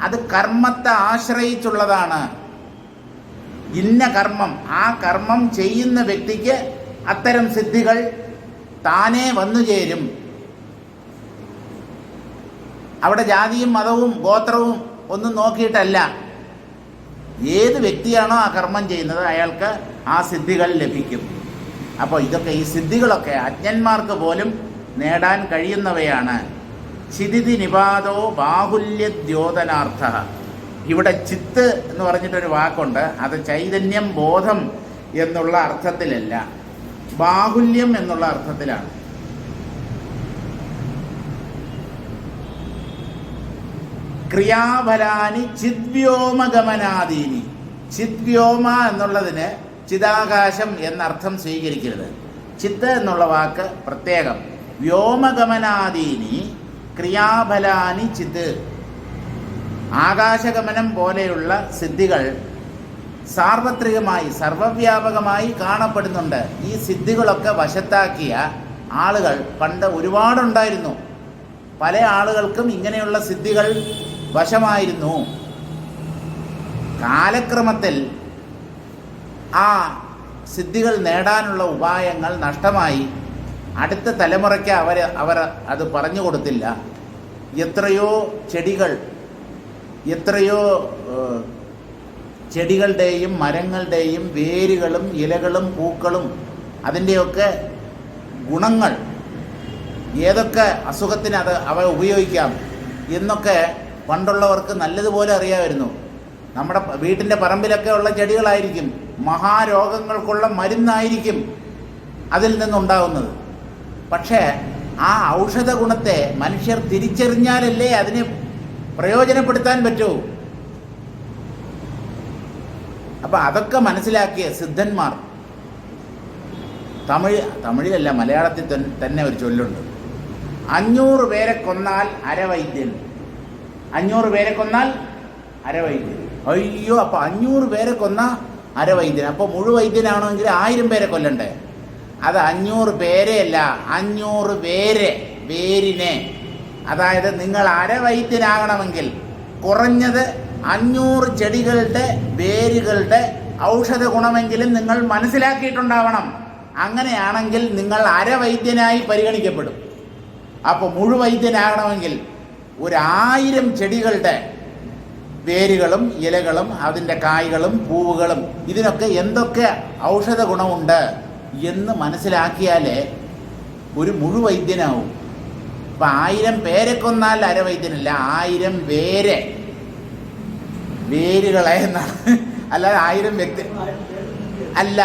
അത് കർമ്മത്തെ ആശ്രയിച്ചുള്ളതാണ്. ഇന്ന കർമ്മം, ആ കർമ്മം ചെയ്യുന്ന വ്യക്തിക്ക് അത്തരം സിദ്ധികൾ താനേ വന്നു ചേരും. അവിടെ ജാതിയും മതവും ഗോത്രവും ഒന്നും നോക്കിയിട്ടല്ല. ഏത് വ്യക്തിയാണോ ആ കർമ്മം ചെയ്യുന്നത് അയാൾക്ക് ആ സിദ്ധികൾ ലഭിക്കും. അപ്പോൾ ഇതൊക്കെ, ഈ സിദ്ധികളൊക്കെ അജ്ഞന്മാർക്ക് പോലും നേടാൻ കഴിയുന്നവയാണ്. ചിതിതി നിപാതോ ബാഹുല്യദ്യോതനാർത്ഥ. ഇവിടെ ചിത്ത് എന്ന് പറഞ്ഞിട്ടൊരു വാക്കുണ്ട്. അത് ചൈതന്യം, ബോധം എന്നുള്ള അർത്ഥത്തിലല്ല, ബാഹുല്യം എന്നുള്ള അർത്ഥത്തിലാണ്. ക്രിയാഫലാനി ചിദ്വ്യോമഗമനാദീനി. ചിദ്വ്യോമ എന്നുള്ളതിന് ചിദാകാശം എന്നർത്ഥം സ്വീകരിക്കരുത്. ചിത്ത് എന്നുള്ള വാക്ക് പ്രത്യേകം. വ്യോമഗമനാദീനി ക്രിയാഫലാനി ചിത്ത്. ആകാശഗമനം പോലെയുള്ള സിദ്ധികൾ സാർവത്രികമായി, സർവവ്യാപകമായി കാണപ്പെടുന്നുണ്ട്. ഈ സിദ്ധികളൊക്കെ വശത്താക്കിയ ആളുകൾ പണ്ട് ഒരുപാടുണ്ടായിരുന്നു. പല ആളുകൾക്കും ഇങ്ങനെയുള്ള സിദ്ധികൾ വശമായിരുന്നു. കാലക്രമത്തിൽ ആ സിദ്ധികൾ നേടാനുള്ള ഉപായങ്ങൾ നഷ്ടമായി. അടുത്ത തലമുറയ്ക്ക് അവർ അത് പറഞ്ഞു കൊടുത്തില്ല. എത്രയോ ചെടികളുടെയും മരങ്ങളുടെയും വേരുകളും ഇലകളും പൂക്കളും അതിൻ്റെയൊക്കെ ഗുണങ്ങൾ, ഏതൊക്കെ അസുഖത്തിന് അവ ഉപയോഗിക്കാം എന്നൊക്കെ പണ്ടുള്ളവർക്ക് നല്ലതുപോലെ അറിയാമായിരുന്നു. നമ്മുടെ വീട്ടിൻ്റെ പറമ്പിലൊക്കെ ഉള്ള ചെടികളായിരിക്കും, മഹാരോഗങ്ങൾക്കുള്ള മരുന്നായിരിക്കും അതിൽ നിന്നുണ്ടാകുന്നത്. പക്ഷേ ആ ഔഷധ ഗുണത്തെ മനുഷ്യർ തിരിച്ചറിഞ്ഞാലല്ലേ അതിനെ പ്രയോജനപ്പെടുത്താൻ പറ്റൂ. അപ്പം അതൊക്കെ മനസ്സിലാക്കിയ സിദ്ധന്മാർ, തമിഴിലല്ല മലയാളത്തിൽ തന്നെ ഒരു ചൊല്ലുണ്ട്, 500 പേരെ കൊന്നാൽ അരവൈദ്യൻ. 500 പേരെ കൊന്നാൽ അരവൈദ്യൻ. അയ്യോ, അപ്പോൾ 500 പേരെ കൊന്ന അരവൈദ്യൻ. അപ്പോൾ മുഴുവൈദ്യനാണെങ്കിൽ 1000 പേരെ കൊല്ലണ്ടേ? അത് 500 പേരെയല്ല, 500 വേരിനെ. അതായത് നിങ്ങൾ അരവൈദ്യനാകണമെങ്കിൽ കുറഞ്ഞത് 500 ചെടികളുടെ വേരുകളുടെ ഔഷധ ഗുണമെങ്കിലും നിങ്ങൾ മനസ്സിലാക്കിയിട്ടുണ്ടാവണം. അങ്ങനെയാണെങ്കിൽ നിങ്ങൾ അരവൈദ്യനായി പരിഗണിക്കപ്പെടും. അപ്പോൾ മുഴുവൈദ്യനാകണമെങ്കിൽ 1000 ചെടികളുടെ വേരുകളും ഇലകളും അതിൻ്റെ കായ്കളും പൂവുകളും ഇതിനൊക്കെ എന്തൊക്കെ ഔഷധ ഗുണമുണ്ട് എന്ന് മനസ്സിലാക്കിയാലേ ഒരു മുഴുവൈദ്യനാവും. അപ്പം 1000 പേരെ കൊന്നാൽ അരവൈദ്യനല്ല, 1000 വേരുകളെ എന്നാണ്. അല്ലാതെ 1000 വ്യക്തി അല്ല,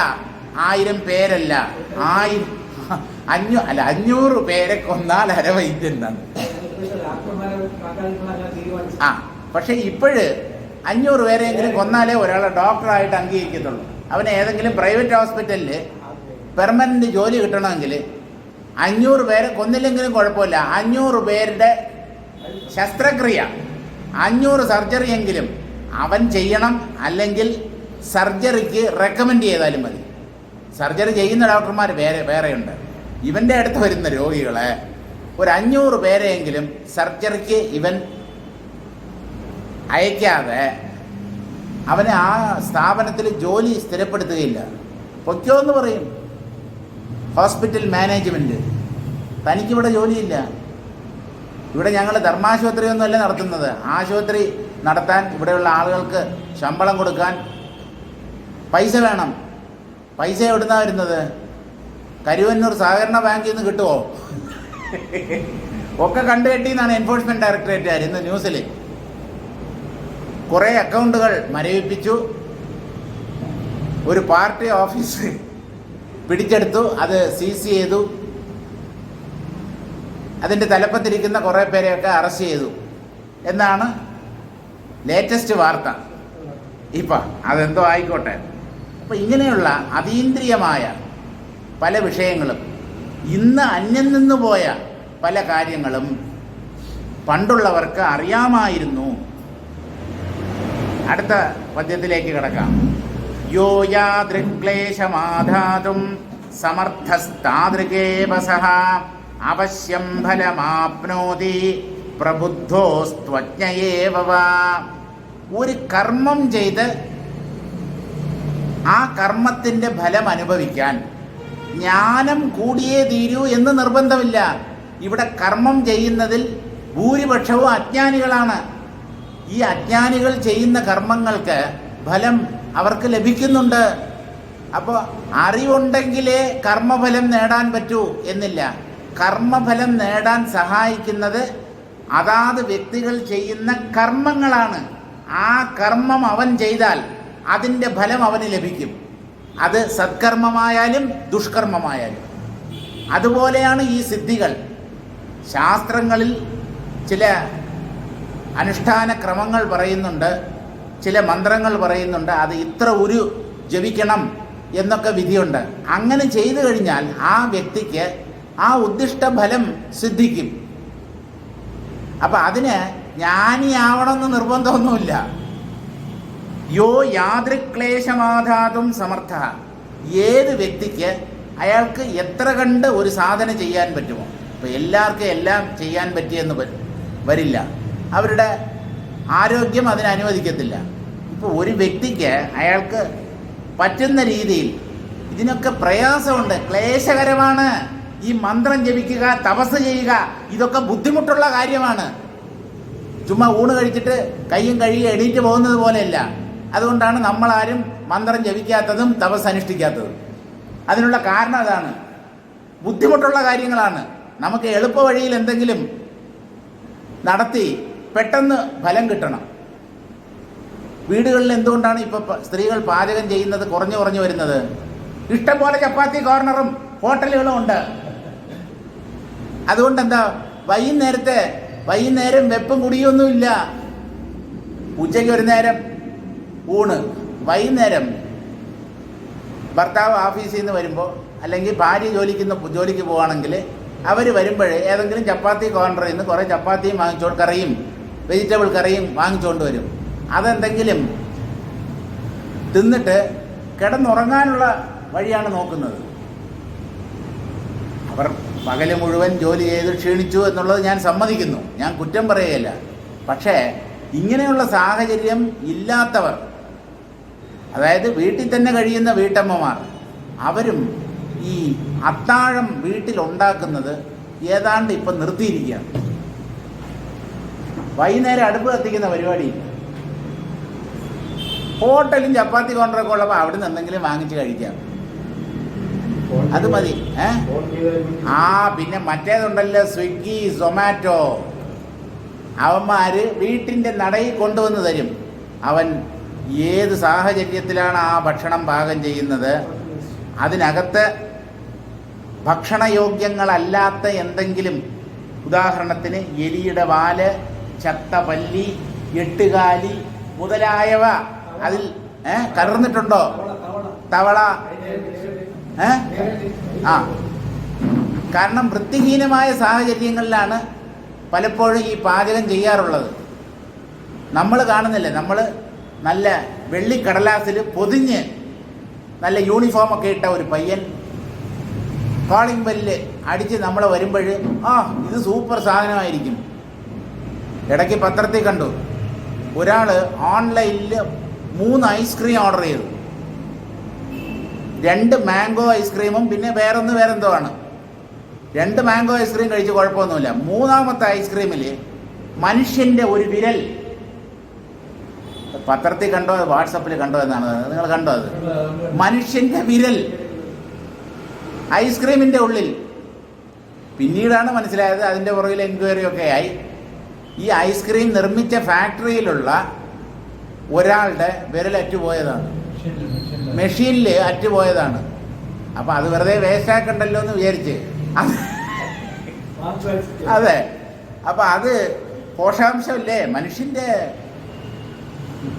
1000 പേരല്ല, 500 പേരെ കൊന്നാൽ അരവൈദ്യൻ എന്നാണ്. ആ പക്ഷെ ഇപ്പോഴ് 500 പേരെങ്കിലും കൊന്നാലേ ഒരാളെ ഡോക്ടറായിട്ട് അംഗീകരിക്കത്തുള്ളൂ. അവന് ഏതെങ്കിലും പ്രൈവറ്റ് ഹോസ്പിറ്റലിൽ പെർമനന്റ് ജോലി കിട്ടണമെങ്കിൽ 500 പേരെ കൊന്നില്ലെങ്കിലും കുഴപ്പമില്ല, 500 പേരുടെ ശസ്ത്രക്രിയ, 500 സർജറിയെങ്കിലും അവൻ ചെയ്യണം. അല്ലെങ്കിൽ സർജറിക്ക് റെക്കമെൻഡ് ചെയ്താലും മതി. സർജറി ചെയ്യുന്ന ഡോക്ടർമാർ വേറെയുണ്ട്. ഇവൻ്റെ അടുത്ത് വരുന്ന രോഗികളെ ഒരു 500 പേരെയെങ്കിലും സർജറിക്ക് ഇവൻ അയക്കാതെ അവനെ ആ സ്ഥാപനത്തിൽ ജോലി സ്ഥിരപ്പെടുത്തുകയില്ല. പൊയ്ക്കോ എന്ന് പറയും ഹോസ്പിറ്റൽ മാനേജ്മെൻറ്റ്. തനിക്കിവിടെ ജോലിയില്ല. ഇവിടെ ഞങ്ങൾ ധർമാശുപത്രിയൊന്നുമല്ല നടത്തുന്നത്. ആശുപത്രി നടത്താൻ ഇവിടെയുള്ള ആളുകൾക്ക് ശമ്പളം കൊടുക്കാൻ പൈസ വേണം. പൈസ എവിടുന്നാണ് വരുന്നത്? കരുവന്നൂർ സഹകരണ ബാങ്കിൽ നിന്ന് കിട്ടുമോ? ഒക്കെ കണ്ടുകെട്ടിയെന്നാണ് എൻഫോഴ്സ്മെൻറ്റ് ഡയറക്ടറേറ്റുകാർ ഇന്ന് ന്യൂസിൽ. കുറേ അക്കൗണ്ടുകൾ മരവിപ്പിച്ചു, ഒരു പാർട്ടി ഓഫീസ് പിടിച്ചെടുത്തു, അത് സീസ് ചെയ്തു, അതിൻ്റെ തലപ്പത്തിരിക്കുന്ന കുറേ പേരെയൊക്കെ അറസ്റ്റ് ചെയ്തു എന്നാണ് ലേറ്റസ്റ്റ് വാർത്ത. ഇപ്പം അതെന്തോ ആയിക്കോട്ടെ. അപ്പം ഇങ്ങനെയുള്ള അതീന്ദ്രിയമായ പല വിഷയങ്ങളും, ഇന്ന് അന്യം നിന്ന് പോയ പല കാര്യങ്ങളും പണ്ടുള്ളവർക്ക് അറിയാമായിരുന്നു. അടുത്ത പദ്യത്തിലേക്ക് കിടക്കാം. യോ യാദൃക്ലേശമാധാതും സമർത്ഥസ്താദൃഗേവസഃ അവശ്യം ഫലമാപ്നോതി പ്രബുദ്ധോസ്ത്വജ്ഞയേവ. ഒരു കർമ്മം ചെയ്ത് ആ കർമ്മത്തിൻ്റെ ഫലം അനുഭവിക്കാൻ ജ്ഞാനം കൂടിയേ തീരൂ എന്ന് നിർബന്ധമില്ല. ഇവിടെ കർമ്മം ചെയ്യുന്നതിൽ ഭൂരിപക്ഷവും അജ്ഞാനികളാണ്. ഈ അജ്ഞാനികൾ ചെയ്യുന്ന കർമ്മങ്ങൾക്ക് ഫലം അവർക്ക് ലഭിക്കുന്നുണ്ട്. അപ്പോൾ അറിവുണ്ടെങ്കിലേ കർമ്മഫലം നേടാൻ പറ്റൂ എന്നില്ല. കർമ്മഫലം നേടാൻ സഹായിക്കുന്നത് അതാത് വ്യക്തികൾ ചെയ്യുന്ന കർമ്മങ്ങളാണ്. ആ കർമ്മം അവൻ ചെയ്താൽ അതിൻ്റെ ഫലം അവന് ലഭിക്കും. അത് സത്കർമ്മമായാലും ദുഷ്കർമ്മമായാലും. അതുപോലെയാണ് ഈ സിദ്ധികൾ. ശാസ്ത്രങ്ങളിൽ ചില അനുഷ്ഠാന ക്രമങ്ങൾ പറയുന്നുണ്ട്, ചില മന്ത്രങ്ങൾ പറയുന്നുണ്ട്. അത് ഇത്ര ഉരു ജപിക്കണം എന്നൊക്കെ വിധിയുണ്ട്. അങ്ങനെ ചെയ്തു കഴിഞ്ഞാൽ ആ വ്യക്തിക്ക് ആ ഉദ്ദിഷ്ട ഫലം സിദ്ധിക്കും. അപ്പം അതിന് ജ്ഞാനിയാവണമെന്ന് നിർബന്ധമൊന്നുമില്ല. യോ യാദൃക്ലേശമാധാതും സമർത്ഥ. ഏത് വ്യക്തിക്ക് അയാൾക്ക് എത്ര കണ്ട് ഒരു സാധന ചെയ്യാൻ പറ്റുമോ. ഇപ്പം എല്ലാവർക്കും എല്ലാം ചെയ്യാൻ പറ്റിയെന്ന് വരില്ല. അവരുടെ ആരോഗ്യം അതിന് അനുവദിക്കത്തില്ല. ഇപ്പോൾ ഒരു വ്യക്തിക്ക് അയാൾക്ക് പറ്റുന്ന രീതിയിൽ ഇതിനൊക്കെ പ്രയാസമുണ്ട്, ക്ലേശകരമാണ്. ഈ മന്ത്രം ജപിക്കുക, തപസ് ചെയ്യുക, ഇതൊക്കെ ബുദ്ധിമുട്ടുള്ള കാര്യമാണ്. ചുമ്മാ ഊണ് കഴിച്ചിട്ട് കയ്യും കഴുകി എണീറ്റ് പോകുന്നത് പോലെയല്ല. അതുകൊണ്ടാണ് നമ്മളാരും മന്ത്രം ജപിക്കാത്തതും തപസ് അനുഷ്ഠിക്കാത്തതും. അതിനുള്ള കാരണം അതാണ്. ബുദ്ധിമുട്ടുള്ള കാര്യങ്ങളാണ്. നമുക്ക് എളുപ്പ വഴിയിൽ എന്തെങ്കിലും നടത്തി പെട്ടെന്ന് ഫലം കിട്ടണം. വീടുകളിൽ എന്തുകൊണ്ടാണ് ഇപ്പോൾ സ്ത്രീകൾ പാചകം ചെയ്യുന്നത് കുറഞ്ഞു വരുന്നത്? ഇഷ്ടം പോലെ ചപ്പാത്തി കോർണറും ഹോട്ടലുകളും ഉണ്ട്. അതുകൊണ്ട് എന്താ, വൈകുന്നേരം വെപ്പും കുടിയൊന്നുമില്ല. ഉച്ചയ്ക്ക് ഒരു നേരം ഊണ്, വൈകുന്നേരം ഭർത്താവ് ഓഫീസിൽ നിന്ന് വരുമ്പോൾ അല്ലെങ്കിൽ ഭാര്യ ജോലിക്ക് പോവുകയാണെങ്കിൽ അവർ വരുമ്പോഴേ ഏതെങ്കിലും ചപ്പാത്തി കോർണറിൽ നിന്ന് കുറേ ചപ്പാത്തിയും കറിയും വെജിറ്റബിൾ കറിയും വാങ്ങിച്ചുകൊണ്ട് വരും. അതെന്തെങ്കിലും തിന്നിട്ട് കിടന്നുറങ്ങാനുള്ള വഴിയാണ് നോക്കുന്നത്. അവർ പകല് മുഴുവൻ ജോലി ചെയ്ത് ക്ഷീണിച്ചു എന്നുള്ളത് ഞാൻ സമ്മതിക്കുന്നു, ഞാൻ കുറ്റം പറയുകയില്ല. പക്ഷേ ഇങ്ങനെയുള്ള സാഹചര്യം ഇല്ലാത്തവർ, അതായത് വീട്ടിൽ തന്നെ കഴിയുന്ന വീട്ടമ്മമാർ, അവരും ഈ അത്താഴം വീട്ടിലുണ്ടാക്കുന്നത് ഏതാണ്ട് ഇപ്പം നിർത്തിയിരിക്കുകയാണ്. വൈകുന്നേരം അടുപ്പ് കത്തിക്കുന്ന പരിപാടിയില്ല. ഹോട്ടലും ചപ്പാത്തി കോർണറൊക്കെ ഉള്ളപ്പോൾ അവിടെ നിന്ന് എന്തെങ്കിലും വാങ്ങിച്ച് കഴിക്കാം, അത് മതി. പിന്നെ മറ്റേതുണ്ടല്ലോ, സ്വിഗ്ഗി, സൊമാറ്റോ, അവന്മാർ വീട്ടിൻ്റെ നടയിൽ കൊണ്ടുവന്ന് തരും. അവൻ ഏത് സാഹചര്യത്തിലാണ് ആ ഭക്ഷണം പാകം ചെയ്യുന്നത്, അതിനകത്ത് ഭക്ഷണയോഗ്യങ്ങളല്ലാത്ത എന്തെങ്കിലും, ഉദാഹരണത്തിന് എലിയുടെ വാല്, ചത്ത പല്ലി, എട്ടുകാലി മുതലായവ അതിൽ കലർന്നിട്ടുണ്ടോ? തവള. കാരണം വൃത്തിഹീനമായ സാഹചര്യങ്ങളിലാണ് പലപ്പോഴും ഈ പാചകം ചെയ്യാറുള്ളത്. നമ്മൾ കാണുന്നില്ലേ, നമ്മൾ നല്ല വെള്ളിക്കടലാസിൽ പൊതിഞ്ഞ് നല്ല യൂണിഫോമൊക്കെ ഇട്ട ഒരു പയ്യൻ കോളിംഗ് ബെല്ല് അടിച്ച് നമ്മൾ വരുമ്പോൾ ഇത് സൂപ്പർ സാധനമായിരിക്കും. ഇടയ്ക്ക് പത്രത്തിൽ കണ്ടു, ഒരാൾ ഓൺലൈനിൽ 3 ഐസ്ക്രീം ഓർഡർ ചെയ്തു. 2 മാംഗോ ഐസ്ക്രീമും പിന്നെ വേറെന്തോ ആണ്. 2 മാംഗോ ഐസ്ക്രീം കഴിച്ച് കുഴപ്പമൊന്നുമില്ല. 3ാമത്തെ ഐസ്ക്രീമിൽ മനുഷ്യൻ്റെ ഒരു വിരൽ, പത്രത്തിൽ കണ്ടോ അത് വാട്സപ്പിൽ കണ്ടോ എന്നാണ്, നിങ്ങൾ കണ്ടോ? അത് മനുഷ്യൻ്റെ വിരൽ ഐസ്ക്രീമിൻ്റെ ഉള്ളിൽ. പിന്നീടാണ് മനസ്സിലായത്, അതിൻ്റെ പുറകിൽ എൻക്വയറി ഒക്കെ ആയി. ഈ ഐസ്ക്രീം നിർമ്മിച്ച ഫാക്ടറിയിലുള്ള ഒരാളുടെ വിരൽ അറ്റുപോയതാണ്, മെഷീനിൽ അറ്റുപോയതാണ്. അപ്പം അത് വെറുതെ വേസ്റ്റാക്കണ്ടല്ലോ എന്ന് വിചാരിച്ച്, അതെ. അപ്പം അത് പോഷകാംശമല്ലേ, മനുഷ്യൻ്റെ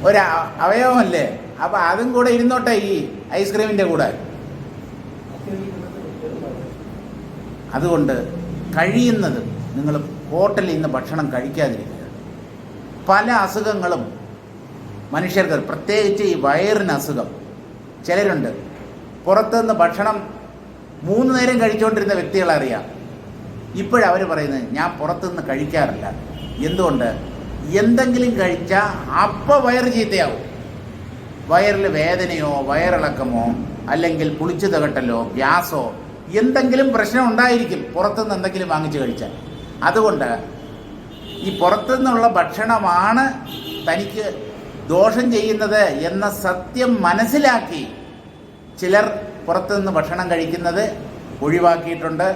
ഒരു അവയവമല്ലേ. അപ്പം അതും കൂടെ ഇരുന്നോട്ടെ ഈ ഐസ്ക്രീമിൻ്റെ കൂടെ. അതുകൊണ്ട് കഴിയുന്നത് നിങ്ങൾ ഹോട്ടലിൽ നിന്ന് ഭക്ഷണം കഴിക്കാതിരിക്കുക. പല അസുഖങ്ങളും മനുഷ്യർക്ക്, പ്രത്യേകിച്ച് ഈ വയറിന് അസുഖം ചിലരുണ്ട്. പുറത്തുനിന്ന് ഭക്ഷണം 3 നേരം കഴിച്ചുകൊണ്ടിരുന്ന വ്യക്തികളറിയാം. ഇപ്പോഴവർ പറയുന്നത് ഞാൻ പുറത്തുനിന്ന് കഴിക്കാറില്ല. എന്തുകൊണ്ട്? എന്തെങ്കിലും കഴിച്ചാൽ അപ്പോൾ വയറ് ചീത്തയാവും. വയറിൽ വേദനയോ വയറിളക്കമോ അല്ലെങ്കിൽ പുളിച്ചു തകട്ടലോ ഗ്യാസോ എന്തെങ്കിലും പ്രശ്നം ഉണ്ടായിരിക്കും പുറത്തുനിന്ന് എന്തെങ്കിലും വാങ്ങിച്ച് കഴിച്ചാൽ. അതുകൊണ്ട് ഈ പുറത്തുനിന്നുള്ള ഭക്ഷണമാണ് തനിക്ക് ദോഷം ചെയ്യുന്നത് എന്ന സത്യം മനസ്സിലാക്കി ചിലർ പുറത്തുനിന്ന് ഭക്ഷണം കഴിക്കുന്നത് ഒഴിവാക്കിയിട്ടുണ്ട്.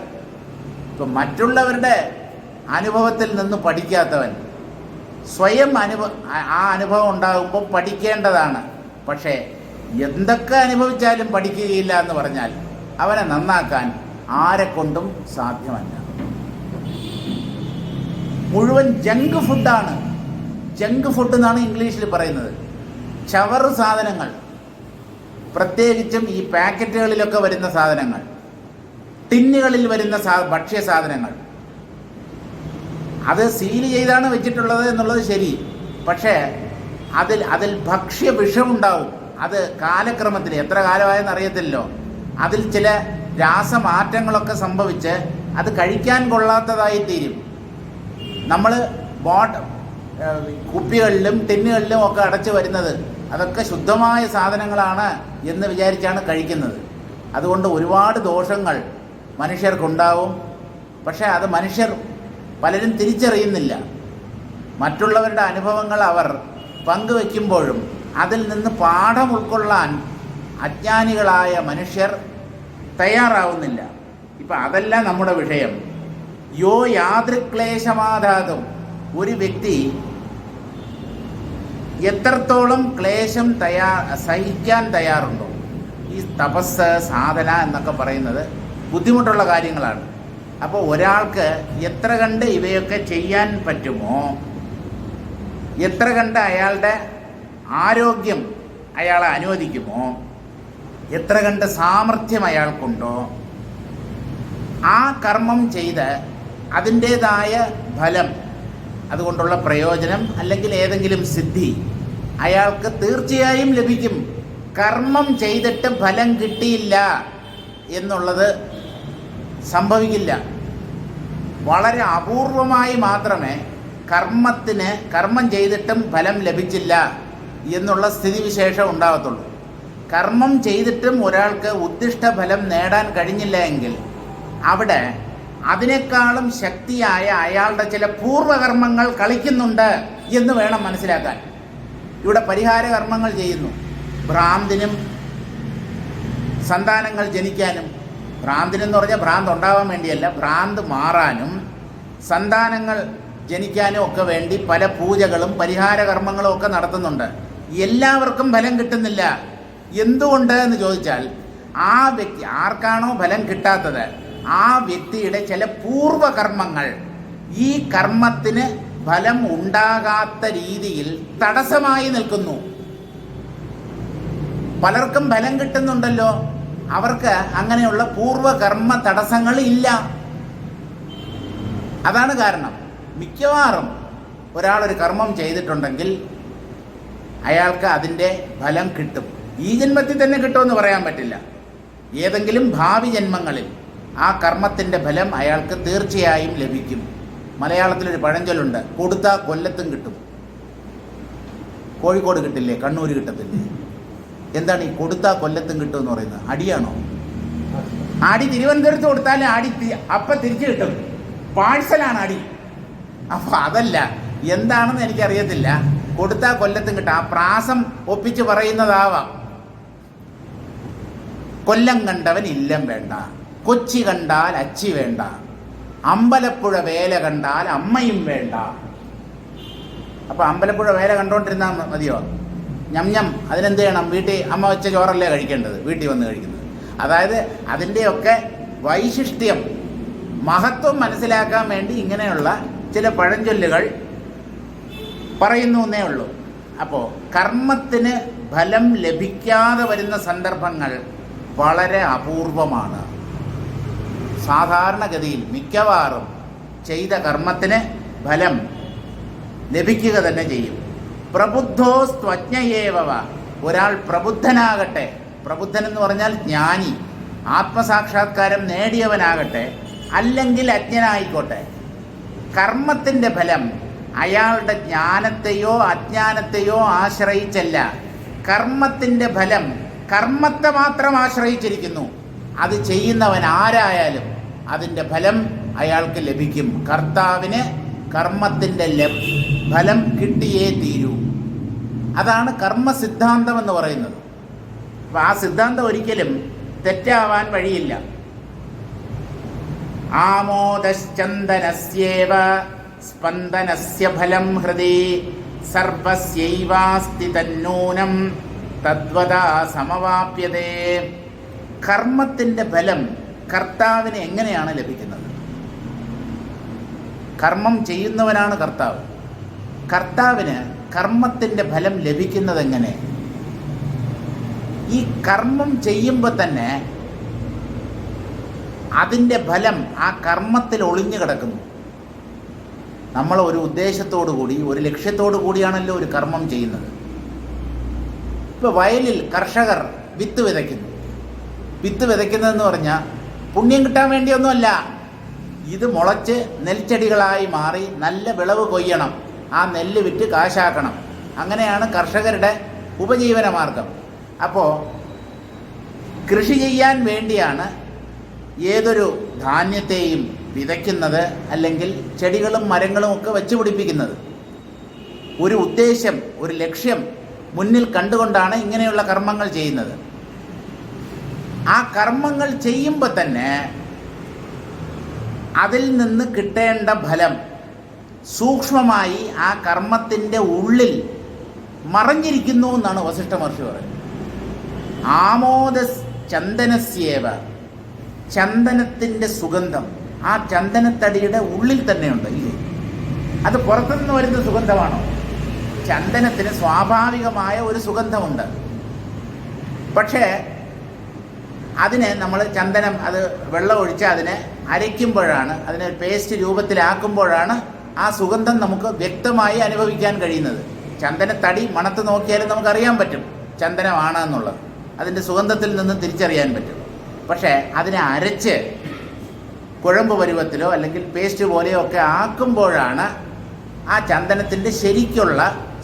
ഇപ്പം മറ്റുള്ളവരുടെ അനുഭവത്തിൽ നിന്ന് പഠിക്കാത്തവൻ സ്വയം ആ അനുഭവം ഉണ്ടാകുമ്പോൾ പഠിക്കേണ്ടതാണ്. പക്ഷേ എന്തൊക്കെ അനുഭവിച്ചാലും പഠിക്കുകയില്ല എന്ന് പറഞ്ഞാൽ അവനെ നന്നാക്കാൻ ആരെക്കൊണ്ടും സാധ്യമല്ല. മുഴുവൻ ജങ്ക് ഫുഡാണ്. ജങ്ക് ഫുഡ് എന്നാണ് ഇംഗ്ലീഷിൽ പറയുന്നത്. ചവറ് സാധനങ്ങൾ, പ്രത്യേകിച്ചും ഈ പാക്കറ്റുകളിലൊക്കെ വരുന്ന സാധനങ്ങൾ, ടിന്നുകളിൽ വരുന്ന ഭക്ഷ്യ സാധനങ്ങൾ, അത് സീൽ ചെയ്താണ് വെച്ചിട്ടുള്ളത് എന്നുള്ളത് ശരി. പക്ഷേ അതിൽ ഭക്ഷ്യ വിഷമുണ്ടാവും. അത് കാലക്രമത്തിൽ എത്ര കാലമായെന്ന് അറിയത്തില്ലല്ലോ, അതിൽ ചില രാസമാറ്റങ്ങളൊക്കെ സംഭവിച്ച് അത് കഴിക്കാൻ കൊള്ളാത്തതായി തീരും. നമ്മൾ കുപ്പികളിലും ടിന്നുകളിലും ഒക്കെ അടച്ചു വരുന്നത് അതൊക്കെ ശുദ്ധമായ സാധനങ്ങളാണ് എന്ന് വിചാരിച്ചാണ് കഴിക്കുന്നത്. അതുകൊണ്ട് ഒരുപാട് ദോഷങ്ങൾ മനുഷ്യർക്കുണ്ടാവും. പക്ഷേ അത് മനുഷ്യർ പലരും തിരിച്ചറിയുന്നില്ല. മറ്റുള്ളവരുടെ അനുഭവങ്ങൾ അവർ പങ്കുവെക്കുമ്പോഴും അതിൽ നിന്ന് പാഠം ഉൾക്കൊള്ളാൻ അജ്ഞാനികളായ മനുഷ്യർ തയ്യാറാവുന്നില്ല. ഇപ്പം അതല്ല നമ്മുടെ വിഷയം. യോ യാതൃക്ലേശമാധാതും, ഒരു വ്യക്തി എത്രത്തോളം ക്ലേശം സഹിക്കാൻ തയ്യാറുണ്ടോ. ഈ തപസ്, സാധന എന്നൊക്കെ പറയുന്നത് ബുദ്ധിമുട്ടുള്ള കാര്യങ്ങളാണ്. അപ്പോൾ ഒരാൾക്ക് എത്ര കണ്ട് ഇവയൊക്കെ ചെയ്യാൻ പറ്റുമോ, എത്ര കണ്ട് അയാളുടെ ആരോഗ്യം അയാളെ അനുവദിക്കുമോ, എത്ര കണ്ട് സാമർഥ്യം അയാൾക്കുണ്ടോ, ആ കർമ്മം ചെയ്ത് അതിൻ്റേതായ ഫലം, അതുകൊണ്ടുള്ള പ്രയോജനം അല്ലെങ്കിൽ ഏതെങ്കിലും സിദ്ധി അയാൾക്ക് തീർച്ചയായും ലഭിക്കും. കർമ്മം ചെയ്തിട്ട് ഫലം കിട്ടിയില്ല എന്നുള്ളത് സംഭവിക്കില്ല. വളരെ അപൂർവമായി മാത്രമേ കർമ്മം ചെയ്തിട്ടും ഫലം ലഭിച്ചില്ല എന്നുള്ള സ്ഥിതിവിശേഷം ഉണ്ടാകത്തുള്ളൂ. കർമ്മം ചെയ്തിട്ടും ഒരാൾക്ക് ഉദ്ദിഷ്ട ഫലം നേടാൻ കഴിഞ്ഞില്ല എങ്കിൽ അവിടെ അതിനേക്കാളും ശക്തിയായ അയാളുടെ ചില പൂർവകർമ്മങ്ങൾ കളിക്കുന്നുണ്ട് എന്ന് വേണം മനസ്സിലാക്കാൻ. ഇവിടെ പരിഹാര കർമ്മങ്ങൾ ചെയ്യുന്നു. ഭ്രാന്തിനും സന്താനങ്ങൾ ജനിക്കാനും, ഭ്രാന്തിനെന്ന് പറഞ്ഞാൽ ഭ്രാന്ത് ഉണ്ടാവാൻ വേണ്ടിയല്ല, ഭ്രാന്ത് മാറാനും സന്താനങ്ങൾ ജനിക്കാനും ഒക്കെ വേണ്ടി പല പൂജകളും പരിഹാര കർമ്മങ്ങളും ഒക്കെ നടത്തുന്നുണ്ട്. എല്ലാവർക്കും ഫലം കിട്ടുന്നില്ല. എന്തുകൊണ്ട് എന്ന് ചോദിച്ചാൽ ആ വ്യക്തി ആർക്കാണോ ഫലം കിട്ടാത്തത് ആ വ്യക്തിയുടെ ചില പൂർവകർമ്മങ്ങൾ ഈ കർമ്മത്തിന് ഫലം ഉണ്ടാകാത്ത രീതിയിൽ തടസ്സമായി നിൽക്കുന്നു. പലർക്കും ഫലം കിട്ടുന്നുണ്ടല്ലോ, അവർക്ക് അങ്ങനെയുള്ള പൂർവകർമ്മ തടസ്സങ്ങൾ ഇല്ല. അതാണ് കാരണം. മിക്കവാറും ഒരാളൊരു കർമ്മം ചെയ്തിട്ടുണ്ടെങ്കിൽ അയാൾക്ക് അതിൻ്റെ ഫലം കിട്ടും. ഈ ജന്മത്തിൽ തന്നെ കിട്ടുമെന്ന് പറയാൻ പറ്റില്ല. ഏതെങ്കിലും ഭാവി ജന്മങ്ങളിൽ ആ കർമ്മത്തിൻ്റെ ഫലം അയാൾക്ക് തീർച്ചയായും ലഭിക്കും. മലയാളത്തിലൊരു പഴഞ്ചൊല്ലുണ്ട്, കൊടുത്താൽ കൊല്ലത്തും കിട്ടും. കോഴിക്കോട് കിട്ടില്ലേ, കണ്ണൂർ കിട്ടത്തില്ലേ? എന്താണ് ഈ കൊടുത്താൽ കൊല്ലത്തും കിട്ടുമെന്ന് പറയുന്നത്? അടിയാണോ? അടി തിരുവനന്തപുരത്ത് കൊടുത്താലും അടി അപ്പം തിരിച്ചു കിട്ടും. പാഴ്സലാണ് അടി. അപ്പോൾ അതല്ല, എന്താണെന്ന് എനിക്കറിയത്തില്ല. കൊടുത്താൽ കൊല്ലത്തും കിട്ടും. ആ പ്രാസം ഒപ്പിച്ച് പറയുന്നതാവാം. കൊല്ലം കണ്ടവൻ ഇല്ലം വേണ്ട, കൊച്ചി കണ്ടാൽ അച്ചി വേണ്ട, അമ്പലപ്പുഴ വേല കണ്ടാൽ അമ്മയും വേണ്ട. അപ്പോൾ അമ്പലപ്പുഴ വേല കണ്ടുകൊണ്ടിരുന്നാൽ മതിയോ? ഞം അതിനെന്ത് ചെയ്യണം? വീട്ടിൽ അമ്മ വെച്ച ചോറല്ലേ കഴിക്കേണ്ടത്, വീട്ടിൽ വന്ന് കഴിക്കുന്നത്. അതായത് അതിൻ്റെയൊക്കെ വൈശിഷ്ട്യം, മഹത്വം മനസ്സിലാക്കാൻ വേണ്ടി ഇങ്ങനെയുള്ള ചില പഴഞ്ചൊല്ലുകൾ പറയുന്നു എന്നേ ഉള്ളൂ. അപ്പോൾ കർമ്മത്തിന് ഫലം ലഭിക്കാതെ വരുന്ന സന്ദർഭങ്ങൾ വളരെ അപൂർവമാണ്. സാധാരണഗതിയിൽ മിക്കവാറും ചെയ്ത കർമ്മത്തിന് ഫലം ലഭിക്കുക തന്നെ ചെയ്യും. പ്രബുദ്ധോ സ്ത്വജ്ഞയേവ, ഒരാൾ പ്രബുദ്ധനാകട്ടെ, പ്രബുദ്ധൻ എന്ന് പറഞ്ഞാൽ ജ്ഞാനി, ആത്മസാക്ഷാത്കാരം നേടിയവനാകട്ടെ, അല്ലെങ്കിൽ അജ്ഞനായിക്കോട്ടെ, കർമ്മത്തിൻ്റെ ഫലം അയാളുടെ ജ്ഞാനത്തെയോ അജ്ഞാനത്തെയോ ആശ്രയിച്ചല്ല. കർമ്മത്തിൻ്റെ ഫലം കർമ്മത്തെ മാത്രം ആശ്രയിച്ചിരിക്കുന്നു. അത് ചെയ്യുന്നവൻ ആരായാലും അതിൻ്റെ ഫലം അയാൾക്ക് ലഭിക്കും. കർത്താവിന് കർമ്മത്തിൻ്റെ ഫലം കിട്ടിയേ തീരൂ. അതാണ് കർമ്മസിദ്ധാന്തം എന്ന് പറയുന്നത്. അപ്പം ആ സിദ്ധാന്തം ഒരിക്കലും തെറ്റാവാൻ വഴിയില്ല. ആമോദശ്ചന്ദനസ്യേവ സ്പന്ദനസ്യ ഫലം ഹൃദി സർവസ്യൈവാസ്തി തന്നൂനം തദ്വതാ സമവാപ്യതേ. കർമ്മത്തിൻ്റെ ഫലം കർത്താവിന് എങ്ങനെയാണ് ലഭിക്കുന്നത്? കർമ്മം ചെയ്യുന്നവനാണ് കർത്താവ്. കർത്താവിന് കർമ്മത്തിൻ്റെ ഫലം ലഭിക്കുന്നത് എങ്ങനെ? ഈ കർമ്മം ചെയ്യുമ്പോൾ തന്നെ അതിൻ്റെ ഫലം ആ കർമ്മത്തിൽ ഒളിഞ്ഞു കിടക്കുന്നു. നമ്മൾ ഒരു ഉദ്ദേശത്തോടു കൂടി, ഒരു ലക്ഷ്യത്തോടു കൂടിയാണല്ലോ ഒരു കർമ്മം ചെയ്യുന്നത്. ഇപ്പോൾ വയലിൽ കർഷകർ വിത്ത് വിതയ്ക്കുന്നു. വിത്ത് വിതയ്ക്കുന്നതെന്ന് പറഞ്ഞാൽ പുണ്യം കിട്ടാൻ വേണ്ടിയൊന്നുമല്ല. ഇത് മുളച്ച് നെൽച്ചെടികളായി മാറി നല്ല വിളവ് കൊയ്യണം, ആ നെല്ല് വിറ്റ് കാശാക്കണം. അങ്ങനെയാണ് കർഷകരുടെ ഉപജീവന മാർഗം. അപ്പോൾ കൃഷി ചെയ്യാൻ വേണ്ടിയാണ് ഏതൊരു ധാന്യത്തെയും വിതയ്ക്കുന്നത്, അല്ലെങ്കിൽ ചെടികളും മരങ്ങളും ഒക്കെ വെച്ച് പിടിപ്പിക്കുന്നത്. ഒരു ഉദ്ദേശം, ഒരു ലക്ഷ്യം മുന്നിൽ കണ്ടുകൊണ്ടാണ് ഇങ്ങനെയുള്ള കർമ്മങ്ങൾ ചെയ്യുന്നത്. ആ കർമ്മങ്ങൾ ചെയ്യുമ്പോൾ തന്നെ അതിൽ നിന്ന് കിട്ടേണ്ട ഫലം സൂക്ഷ്മമായി ആ കർമ്മത്തിൻ്റെ ഉള്ളിൽ മറഞ്ഞിരിക്കുന്നു എന്നാണ് വസിഷ്ഠ മഹർഷി പറയുന്നത്. ആമോദ ചന്ദനസ്യേവ, ചന്ദനത്തിൻ്റെ സുഗന്ധം ആ ചന്ദനത്തടിയുടെ ഉള്ളിൽ തന്നെയുണ്ട്, ഇല്ലേ? അത് പുറത്തുനിന്ന് വരുന്ന സുഗന്ധമാണോ? ചന്ദനത്തിന് സ്വാഭാവികമായ ഒരു സുഗന്ധമുണ്ട്. പക്ഷേ അതിന് നമ്മൾ ചന്ദനം അത് വെള്ളം ഒഴിച്ച് അതിനെ അരയ്ക്കുമ്പോഴാണ്, അതിനെ പേസ്റ്റ് രൂപത്തിലാക്കുമ്പോഴാണ് ആ സുഗന്ധം നമുക്ക് വ്യക്തമായി അനുഭവിക്കാൻ കഴിയുന്നത്. ചന്ദനത്തടി മണത്ത് നോക്കിയാലും നമുക്കറിയാൻ പറ്റും ചന്ദനമാണ് എന്നുള്ളത്. അതിൻ്റെ സുഗന്ധത്തിൽ നിന്ന് തിരിച്ചറിയാൻ പറ്റും. പക്ഷേ അതിനെ അരച്ച് കുഴമ്പ് പരുവത്തിലോ അല്ലെങ്കിൽ പേസ്റ്റ് പോലെയോ ഒക്കെ ആക്കുമ്പോഴാണ് ആ ചന്ദനത്തിൻ്റെ ശരിക്കുള്ള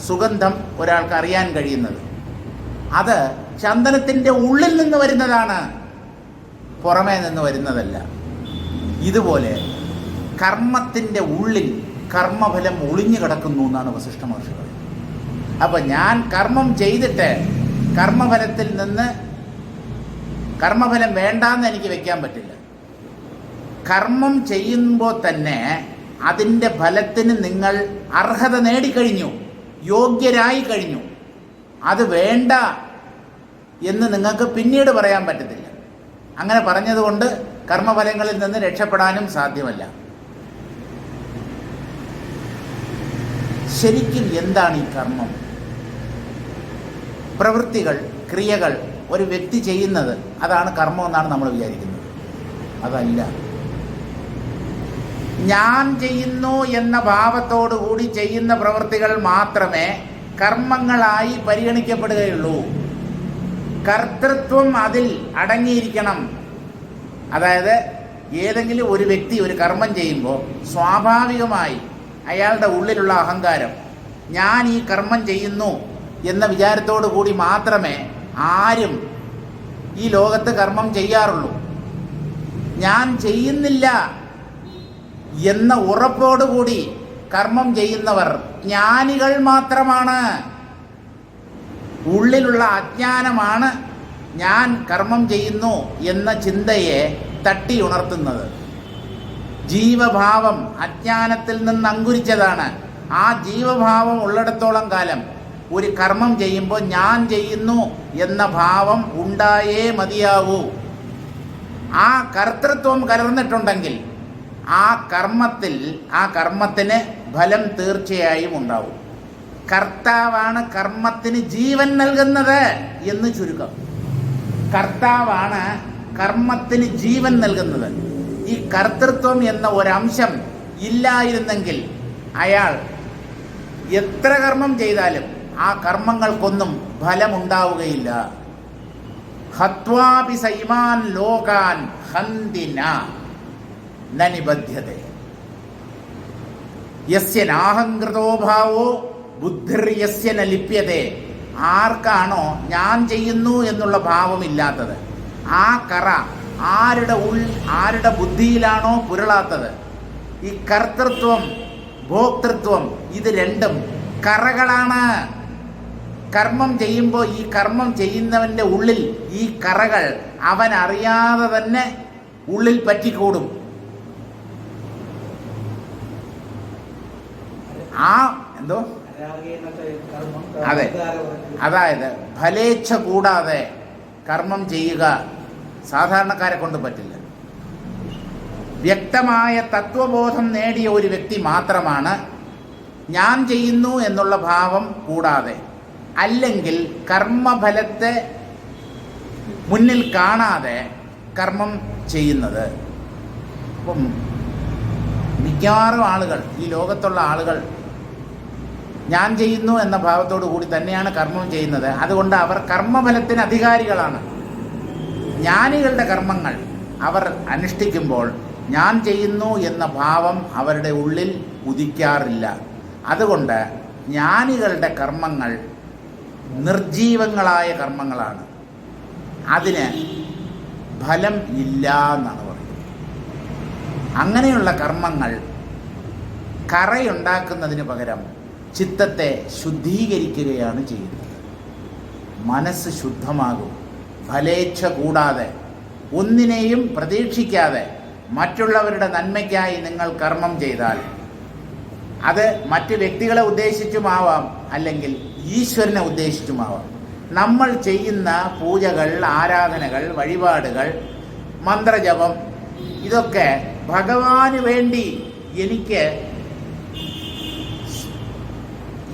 സുഗന്ധം ഒരാൾക്ക് അറിയാൻ കഴിയുന്നത്. അത് ചന്ദനത്തിൻ്റെ ഉള്ളിൽ നിന്ന് വരുന്നതാണ്, പുറമേ നിന്ന് വരുന്നതല്ല. ഇതുപോലെ കർമ്മത്തിൻ്റെ ഉള്ളിൽ കർമ്മഫലം ഒളിഞ്ഞു കിടക്കുന്നു എന്നാണ് വസിഷ്ഠ മഹർഷി പറയുന്നത്. അപ്പം ഞാൻ കർമ്മം ചെയ്തിട്ട് കർമ്മഫലത്തിൽ നിന്ന് കർമ്മഫലം വേണ്ടാന്ന് എനിക്ക് വെക്കാൻ പറ്റില്ല. കർമ്മം ചെയ്യുമ്പോൾ തന്നെ അതിൻ്റെ ഫലത്തിന് നിങ്ങൾ അർഹത നേടിക്കഴിഞ്ഞു, യോഗ്യരായി കഴിഞ്ഞു. അത് വേണ്ട എന്ന് നിങ്ങൾക്ക് പിന്നീട് പറയാൻ പറ്റത്തില്ല. അങ്ങനെ പറഞ്ഞതുകൊണ്ട് കർമ്മഫലങ്ങളിൽ നിന്ന് രക്ഷപ്പെടാനും സാധ്യമല്ല. ശരിക്കും എന്താണ് ഈ കർമ്മം? പ്രവൃത്തികൾ, ക്രിയകൾ ഒരു വ്യക്തി ചെയ്യുന്നത്, അതാണ് കർമ്മം എന്നാണ് നമ്മൾ വിചാരിക്കുന്നത്. അതല്ല. ഞാൻ ചെയ്യുന്നു എന്ന ഭാവത്തോടു കൂടി ചെയ്യുന്ന പ്രവൃത്തികൾ മാത്രമേ കർമ്മങ്ങളായി പരിഗണിക്കപ്പെടുകയുള്ളൂ. കർത്തൃത്വം അതിൽ അടങ്ങിയിരിക്കണം. അതായത് ഏതെങ്കിലും ഒരു വ്യക്തി ഒരു കർമ്മം ചെയ്യുമ്പോൾ സ്വാഭാവികമായി അയാളുടെ ഉള്ളിലുള്ള അഹങ്കാരം, ഞാൻ ഈ കർമ്മം ചെയ്യുന്നു എന്ന വിചാരത്തോടു കൂടി മാത്രമേ ആരും ഈ ലോകത്ത് കർമ്മം ചെയ്യാറുള്ളൂ. ഞാൻ ചെയ്യുന്നില്ല എന്ന ഉറപ്പോടുകൂടി കർമ്മം ചെയ്യുന്നവർ ജ്ഞാനികൾ മാത്രമാണ്. ഉള്ളിലുള്ള അജ്ഞാനമാണ് ഞാൻ കർമ്മം ചെയ്യുന്നു എന്ന ചിന്തയെ തട്ടി ഉണർത്തുന്നത്. ജീവഭാവം അജ്ഞാനത്തിൽ നിന്ന് അങ്കുരിച്ചതാണ്. ആ ജീവഭാവം ഉള്ളിടത്തോളം കാലം ഒരു കർമ്മം ചെയ്യുമ്പോൾ ഞാൻ ചെയ്യുന്നു എന്ന ഭാവം ഉണ്ടായേ മതിയാവൂ. ആ കർത്തൃത്വം കലർന്നിട്ടുണ്ടെങ്കിൽ ആ കർമ്മത്തിന് ഫലം തീർച്ചയായും ഉണ്ടാവും. കർത്താവാണ് കർമ്മത്തിന് ജീവൻ നൽകുന്നത് എന്ന് ചുരുക്കം. കർത്താവാണ് കർമ്മത്തിന് ജീവൻ നൽകുന്നത്. ഈ കർത്തൃത്വം എന്ന ഒരംശം ഇല്ലായിരുന്നെങ്കിൽ അയാൾ എത്ര കർമ്മം ചെയ്താലും ആ കർമ്മങ്ങൾക്കൊന്നും ഫലമുണ്ടാവുകയില്ല. ഹത്വാപി സൈമാൻ ലോകാൻ ഹന്തിന നിബധ്യതേ യസ്യ നാഹങ്കൃതോ ഭാവോ ബുദ്ധിർ യസ്യ ന ലിപ്യതേ. ആർക്കാണോ ഞാൻ ചെയ്യുന്നു എന്നുള്ള ഭാവമില്ലാത്തത്, ആ കറ ആരുടെ ബുദ്ധിയിലാണോ പുരളാത്തത്, ഈ കർത്തൃത്വം ഭോക്തൃത്വം, ഇത് രണ്ടും കറകളാണ്. കർമ്മം ചെയ്യുമ്പോൾ ഈ കർമ്മം ചെയ്യുന്നവൻ്റെ ഉള്ളിൽ ഈ കറകൾ അവൻ അറിയാതെ തന്നെ ഉള്ളിൽ പറ്റിക്കൂടും. എന്തോ അതെ, അതായത് ഫലേച്ഛ കൂടാതെ കർമ്മം ചെയ്യുക സാധാരണക്കാരെ കൊണ്ട് പറ്റില്ല. വ്യക്തമായ തത്വബോധം നേടിയ ഒരു വ്യക്തി മാത്രമാണ് ഞാൻ ചെയ്യുന്നു എന്നുള്ള ഭാവം കൂടാതെ, അല്ലെങ്കിൽ കർമ്മഫലത്തെ മുന്നിൽ കാണാതെ കർമ്മം ചെയ്യുന്നത്. അപ്പം മിക്കവാറും ആളുകൾ, ഈ ലോകത്തുള്ള ആളുകൾ ഞാൻ ചെയ്യുന്നു എന്ന ഭാവത്തോടു കൂടി തന്നെയാണ് കർമ്മം ചെയ്യുന്നത്. അതുകൊണ്ട് അവർ കർമ്മഫലത്തിന് അധികാരികളാണ്. ജ്ഞാനികളുടെ കർമ്മങ്ങൾ അവർ അനുഷ്ഠിക്കുമ്പോൾ ഞാൻ ചെയ്യുന്നു എന്ന ഭാവം അവരുടെ ഉള്ളിൽ ഉദിക്കാറില്ല. അതുകൊണ്ട് ജ്ഞാനികളുടെ കർമ്മങ്ങൾ നിർജീവങ്ങളായ കർമ്മങ്ങളാണ്. അതിന് ഫലം ഇല്ല എന്നാണ് പറയുന്നത്. അങ്ങനെയുള്ള കർമ്മങ്ങൾ കറയുണ്ടാക്കുന്നതിന് പകരം ചിത്തത്തെ ശുദ്ധീകരിക്കുകയാണ് ചെയ്യുന്നത്. മനസ്സ് ശുദ്ധമാകും. ഫലേച്ഛ കൂടാതെ, ഒന്നിനെയും പ്രതീക്ഷിക്കാതെ മറ്റുള്ളവരുടെ നന്മയ്ക്കായി നിങ്ങൾ കർമ്മം ചെയ്താൽ അത് മറ്റ് വ്യക്തികളെ ഉദ്ദേശിച്ചുമാവാം, അല്ലെങ്കിൽ ഈശ്വരനെ ഉദ്ദേശിച്ചുമാവാം. നമ്മൾ ചെയ്യുന്ന പൂജകൾ, ആരാധനകൾ, വഴിപാടുകൾ, മന്ത്രജപം, ഇതൊക്കെ ഭഗവാന് വേണ്ടി എനിക്ക്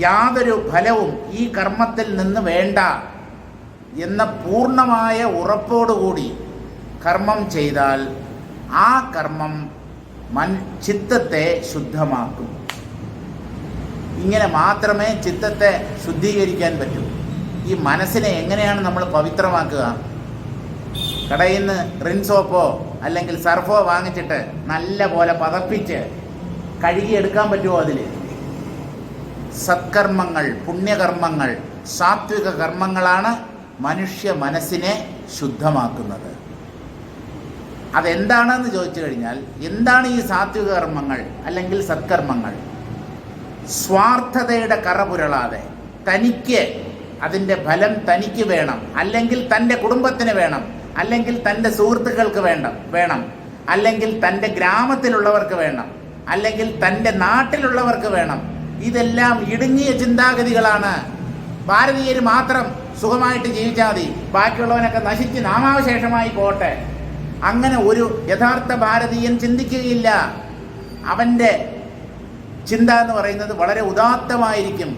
യാതൊരു ഫലവും ഈ കർമ്മത്തിൽ നിന്ന് വേണ്ട എന്ന പൂർണ്ണമായ ഉറപ്പോടുകൂടി കർമ്മം ചെയ്താൽ ആ കർമ്മം ചിത്തത്തെ ശുദ്ധമാക്കും. ഇങ്ങനെ മാത്രമേ ചിത്തത്തെ ശുദ്ധീകരിക്കാൻ പറ്റൂ. ഈ മനസ്സിനെ എങ്ങനെയാണ് നമ്മൾ പവിത്രമാക്കുക? കടയിൽ നിന്ന് റിൻസോപ്പോ അല്ലെങ്കിൽ സർഫോ വാങ്ങിച്ചിട്ട് നല്ല പോലെ പതപ്പിച്ച് കഴുകിയെടുക്കാൻ പറ്റുമോ? അതിൽ സത്കർമ്മങ്ങൾ, പുണ്യകർമ്മങ്ങൾ, സാത്വിക കർമ്മങ്ങളാണ് മനുഷ്യ മനസ്സിനെ ശുദ്ധമാക്കുന്നത്. അതെന്താണെന്ന് ചോദിച്ചു കഴിഞ്ഞാൽ, എന്താണ് ഈ സാത്വിക കർമ്മങ്ങൾ അല്ലെങ്കിൽ സത്കർമ്മങ്ങൾ? സ്വാർത്ഥതയുടെ കറ പുരളാതെ, തനിക്ക് അതിൻ്റെ ഫലം തനിക്ക് വേണം, അല്ലെങ്കിൽ തൻ്റെ കുടുംബത്തിന് വേണം, അല്ലെങ്കിൽ തൻ്റെ സുഹൃത്തുക്കൾക്ക് വേണം, അല്ലെങ്കിൽ തൻ്റെ ഗ്രാമത്തിലുള്ളവർക്ക് വേണം, അല്ലെങ്കിൽ തൻ്റെ നാട്ടിലുള്ളവർക്ക് വേണം. ഇതെല്ലാം ഇടുങ്ങിയ ചിന്താഗതികളാണ്. ഭാരതീയർ മാത്രം സുഖമായിട്ട് ജീവിച്ചാൽ മതി, ബാക്കിയുള്ളവനൊക്കെ നശിച്ച് നാമാവശേഷമായി പോട്ടെ. അങ്ങനെ ഒരു യഥാർത്ഥ ഭാരതീയൻ ചിന്തിക്കുകയില്ല. അവൻ്റെ ചിന്ത എന്ന് പറയുന്നത് വളരെ ഉദാത്തമായിരിക്കും.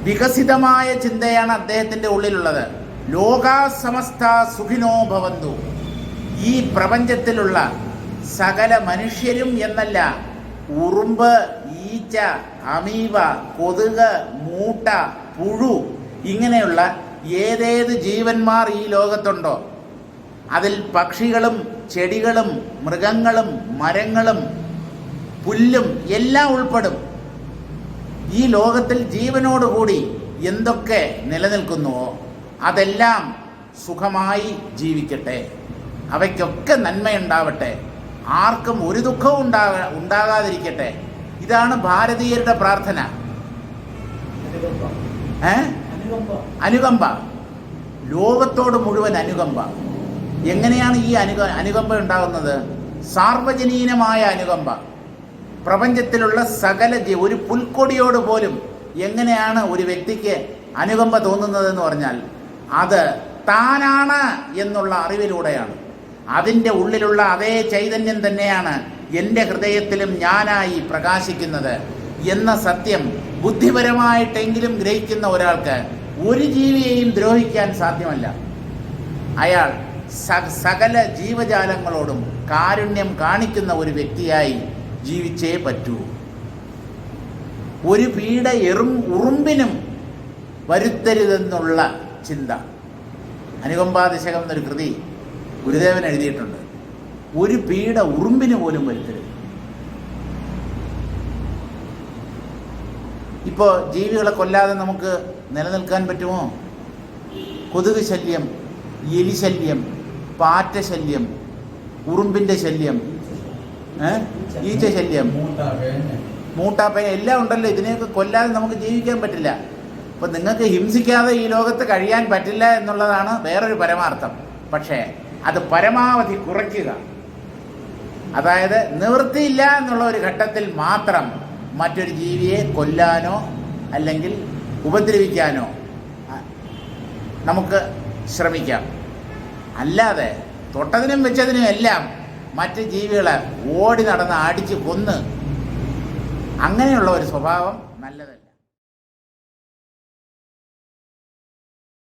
വികസിതമായ ചിന്തയാണ് അദ്ദേഹത്തിൻ്റെ ഉള്ളിലുള്ളത്. ലോകാ സമസ്ത സുഖിനോ ഭവന്തു. ഈ പ്രപഞ്ചത്തിലുള്ള സകല മനുഷ്യരും എന്നല്ല, ഉറുമ്പ്, ഈച്ച, അമീബ, കൊതുക്, മൂട്ട, പുഴു, ഇങ്ങനെയുള്ള ഏതേത് ജീവന്മാർ ഈ ലോകത്തുണ്ടോ അതിൽ പക്ഷികളും ചെടികളും മൃഗങ്ങളും മരങ്ങളും പുല്ലും എല്ലാം ഉൾപ്പെടും. ഈ ലോകത്തിൽ ജീവനോടുകൂടി എന്തൊക്കെ നിലനിൽക്കുന്നുവോ അതെല്ലാം സുഖമായി ജീവിക്കട്ടെ, അവയ്ക്കൊക്കെ നന്മയുണ്ടാവട്ടെ, ആർക്കും ഒരു ദുഃഖവും ഉണ്ടാകാതിരിക്കട്ടെ. ഇതാണ് ഭാരതീയരുടെ പ്രാർത്ഥന. അനുകമ്പ, ലോകത്തോട് മുഴുവൻ അനുകമ്പ. എങ്ങനെയാണ് ഈ അനുകമ്പ ഉണ്ടാകുന്നത്? സാർവജനീനമായ അനുകമ്പ. പ്രപഞ്ചത്തിലുള്ള സകല ഒരു പുൽക്കൊടിയോട് പോലും എങ്ങനെയാണ് ഒരു വ്യക്തിക്ക് അനുകമ്പ തോന്നുന്നതെന്ന് പറഞ്ഞാൽ അത് താനാണ് എന്നുള്ള അറിവിലൂടെയാണ്. അതിൻ്റെ ഉള്ളിലുള്ള അതേ ചൈതന്യം തന്നെയാണ് എൻ്റെ ഹൃദയത്തിലും ഞാനായി പ്രകാശിക്കുന്നത് എന്ന സത്യം ബുദ്ധിപരമായിട്ടെങ്കിലും ഗ്രഹിക്കുന്ന ഒരാൾക്ക് ഒരു ജീവിയെയും ദ്രോഹിക്കാൻ സാധ്യമല്ല. അയാൾ സകല ജീവജാലങ്ങളോടും കാരുണ്യം കാണിക്കുന്ന ഒരു വ്യക്തിയായി ജീവിച്ചേ പറ്റൂ. ഒരു പീഡ ഉറുമ്പിനും വരുത്തരുതെന്നുള്ള ചിന്ത. അനുകമ്പാതിശകം എന്നൊരു കൃതി ഗുരുദേവൻ എഴുതിയിട്ടുണ്ട്. ഒരു പീഡ ഉറുമ്പിന് പോലും വരുത്തരുത്. ഇപ്പോൾ ജീവികളെ കൊല്ലാതെ നമുക്ക് നിലനിൽക്കാൻ പറ്റുമോ? കൊതുക് ശല്യം, എലി ശല്യം, പാറ്റ ശല്യം, ഉറുമ്പിൻ്റെ ശല്യം, ഈച്ച ശല്യം, മൂട്ടാപ്പയ എല്ലാം ഉണ്ടല്ലോ. ഇതിനെയൊക്കെ കൊല്ലാതെ നമുക്ക് ജീവിക്കാൻ പറ്റില്ല. അപ്പം നിങ്ങൾക്ക് ഹിംസിക്കാതെ ഈ ലോകത്ത് കഴിയാൻ പറ്റില്ല എന്നുള്ളതാണ് വേറൊരു പരമാർത്ഥം. പക്ഷേ അത് പരമാവധി കുറയ്ക്കുക. അതായത് നിവൃത്തിയില്ല എന്നുള്ള ഒരു ഘട്ടത്തിൽ മാത്രം മറ്റൊരു ജീവിയെ കൊല്ലാനോ അല്ലെങ്കിൽ ഉപദ്രവിക്കാനോ നമുക്ക് ശ്രമിക്കാം. അല്ലാതെ തൊട്ടതിനും വെച്ചതിനും എല്ലാം മറ്റ് ജീവികളെ ഓടി നടന്ന് അടിച്ച് കൊന്ന് അങ്ങനെയുള്ള ഒരു സ്വഭാവം നല്ലതല്ല.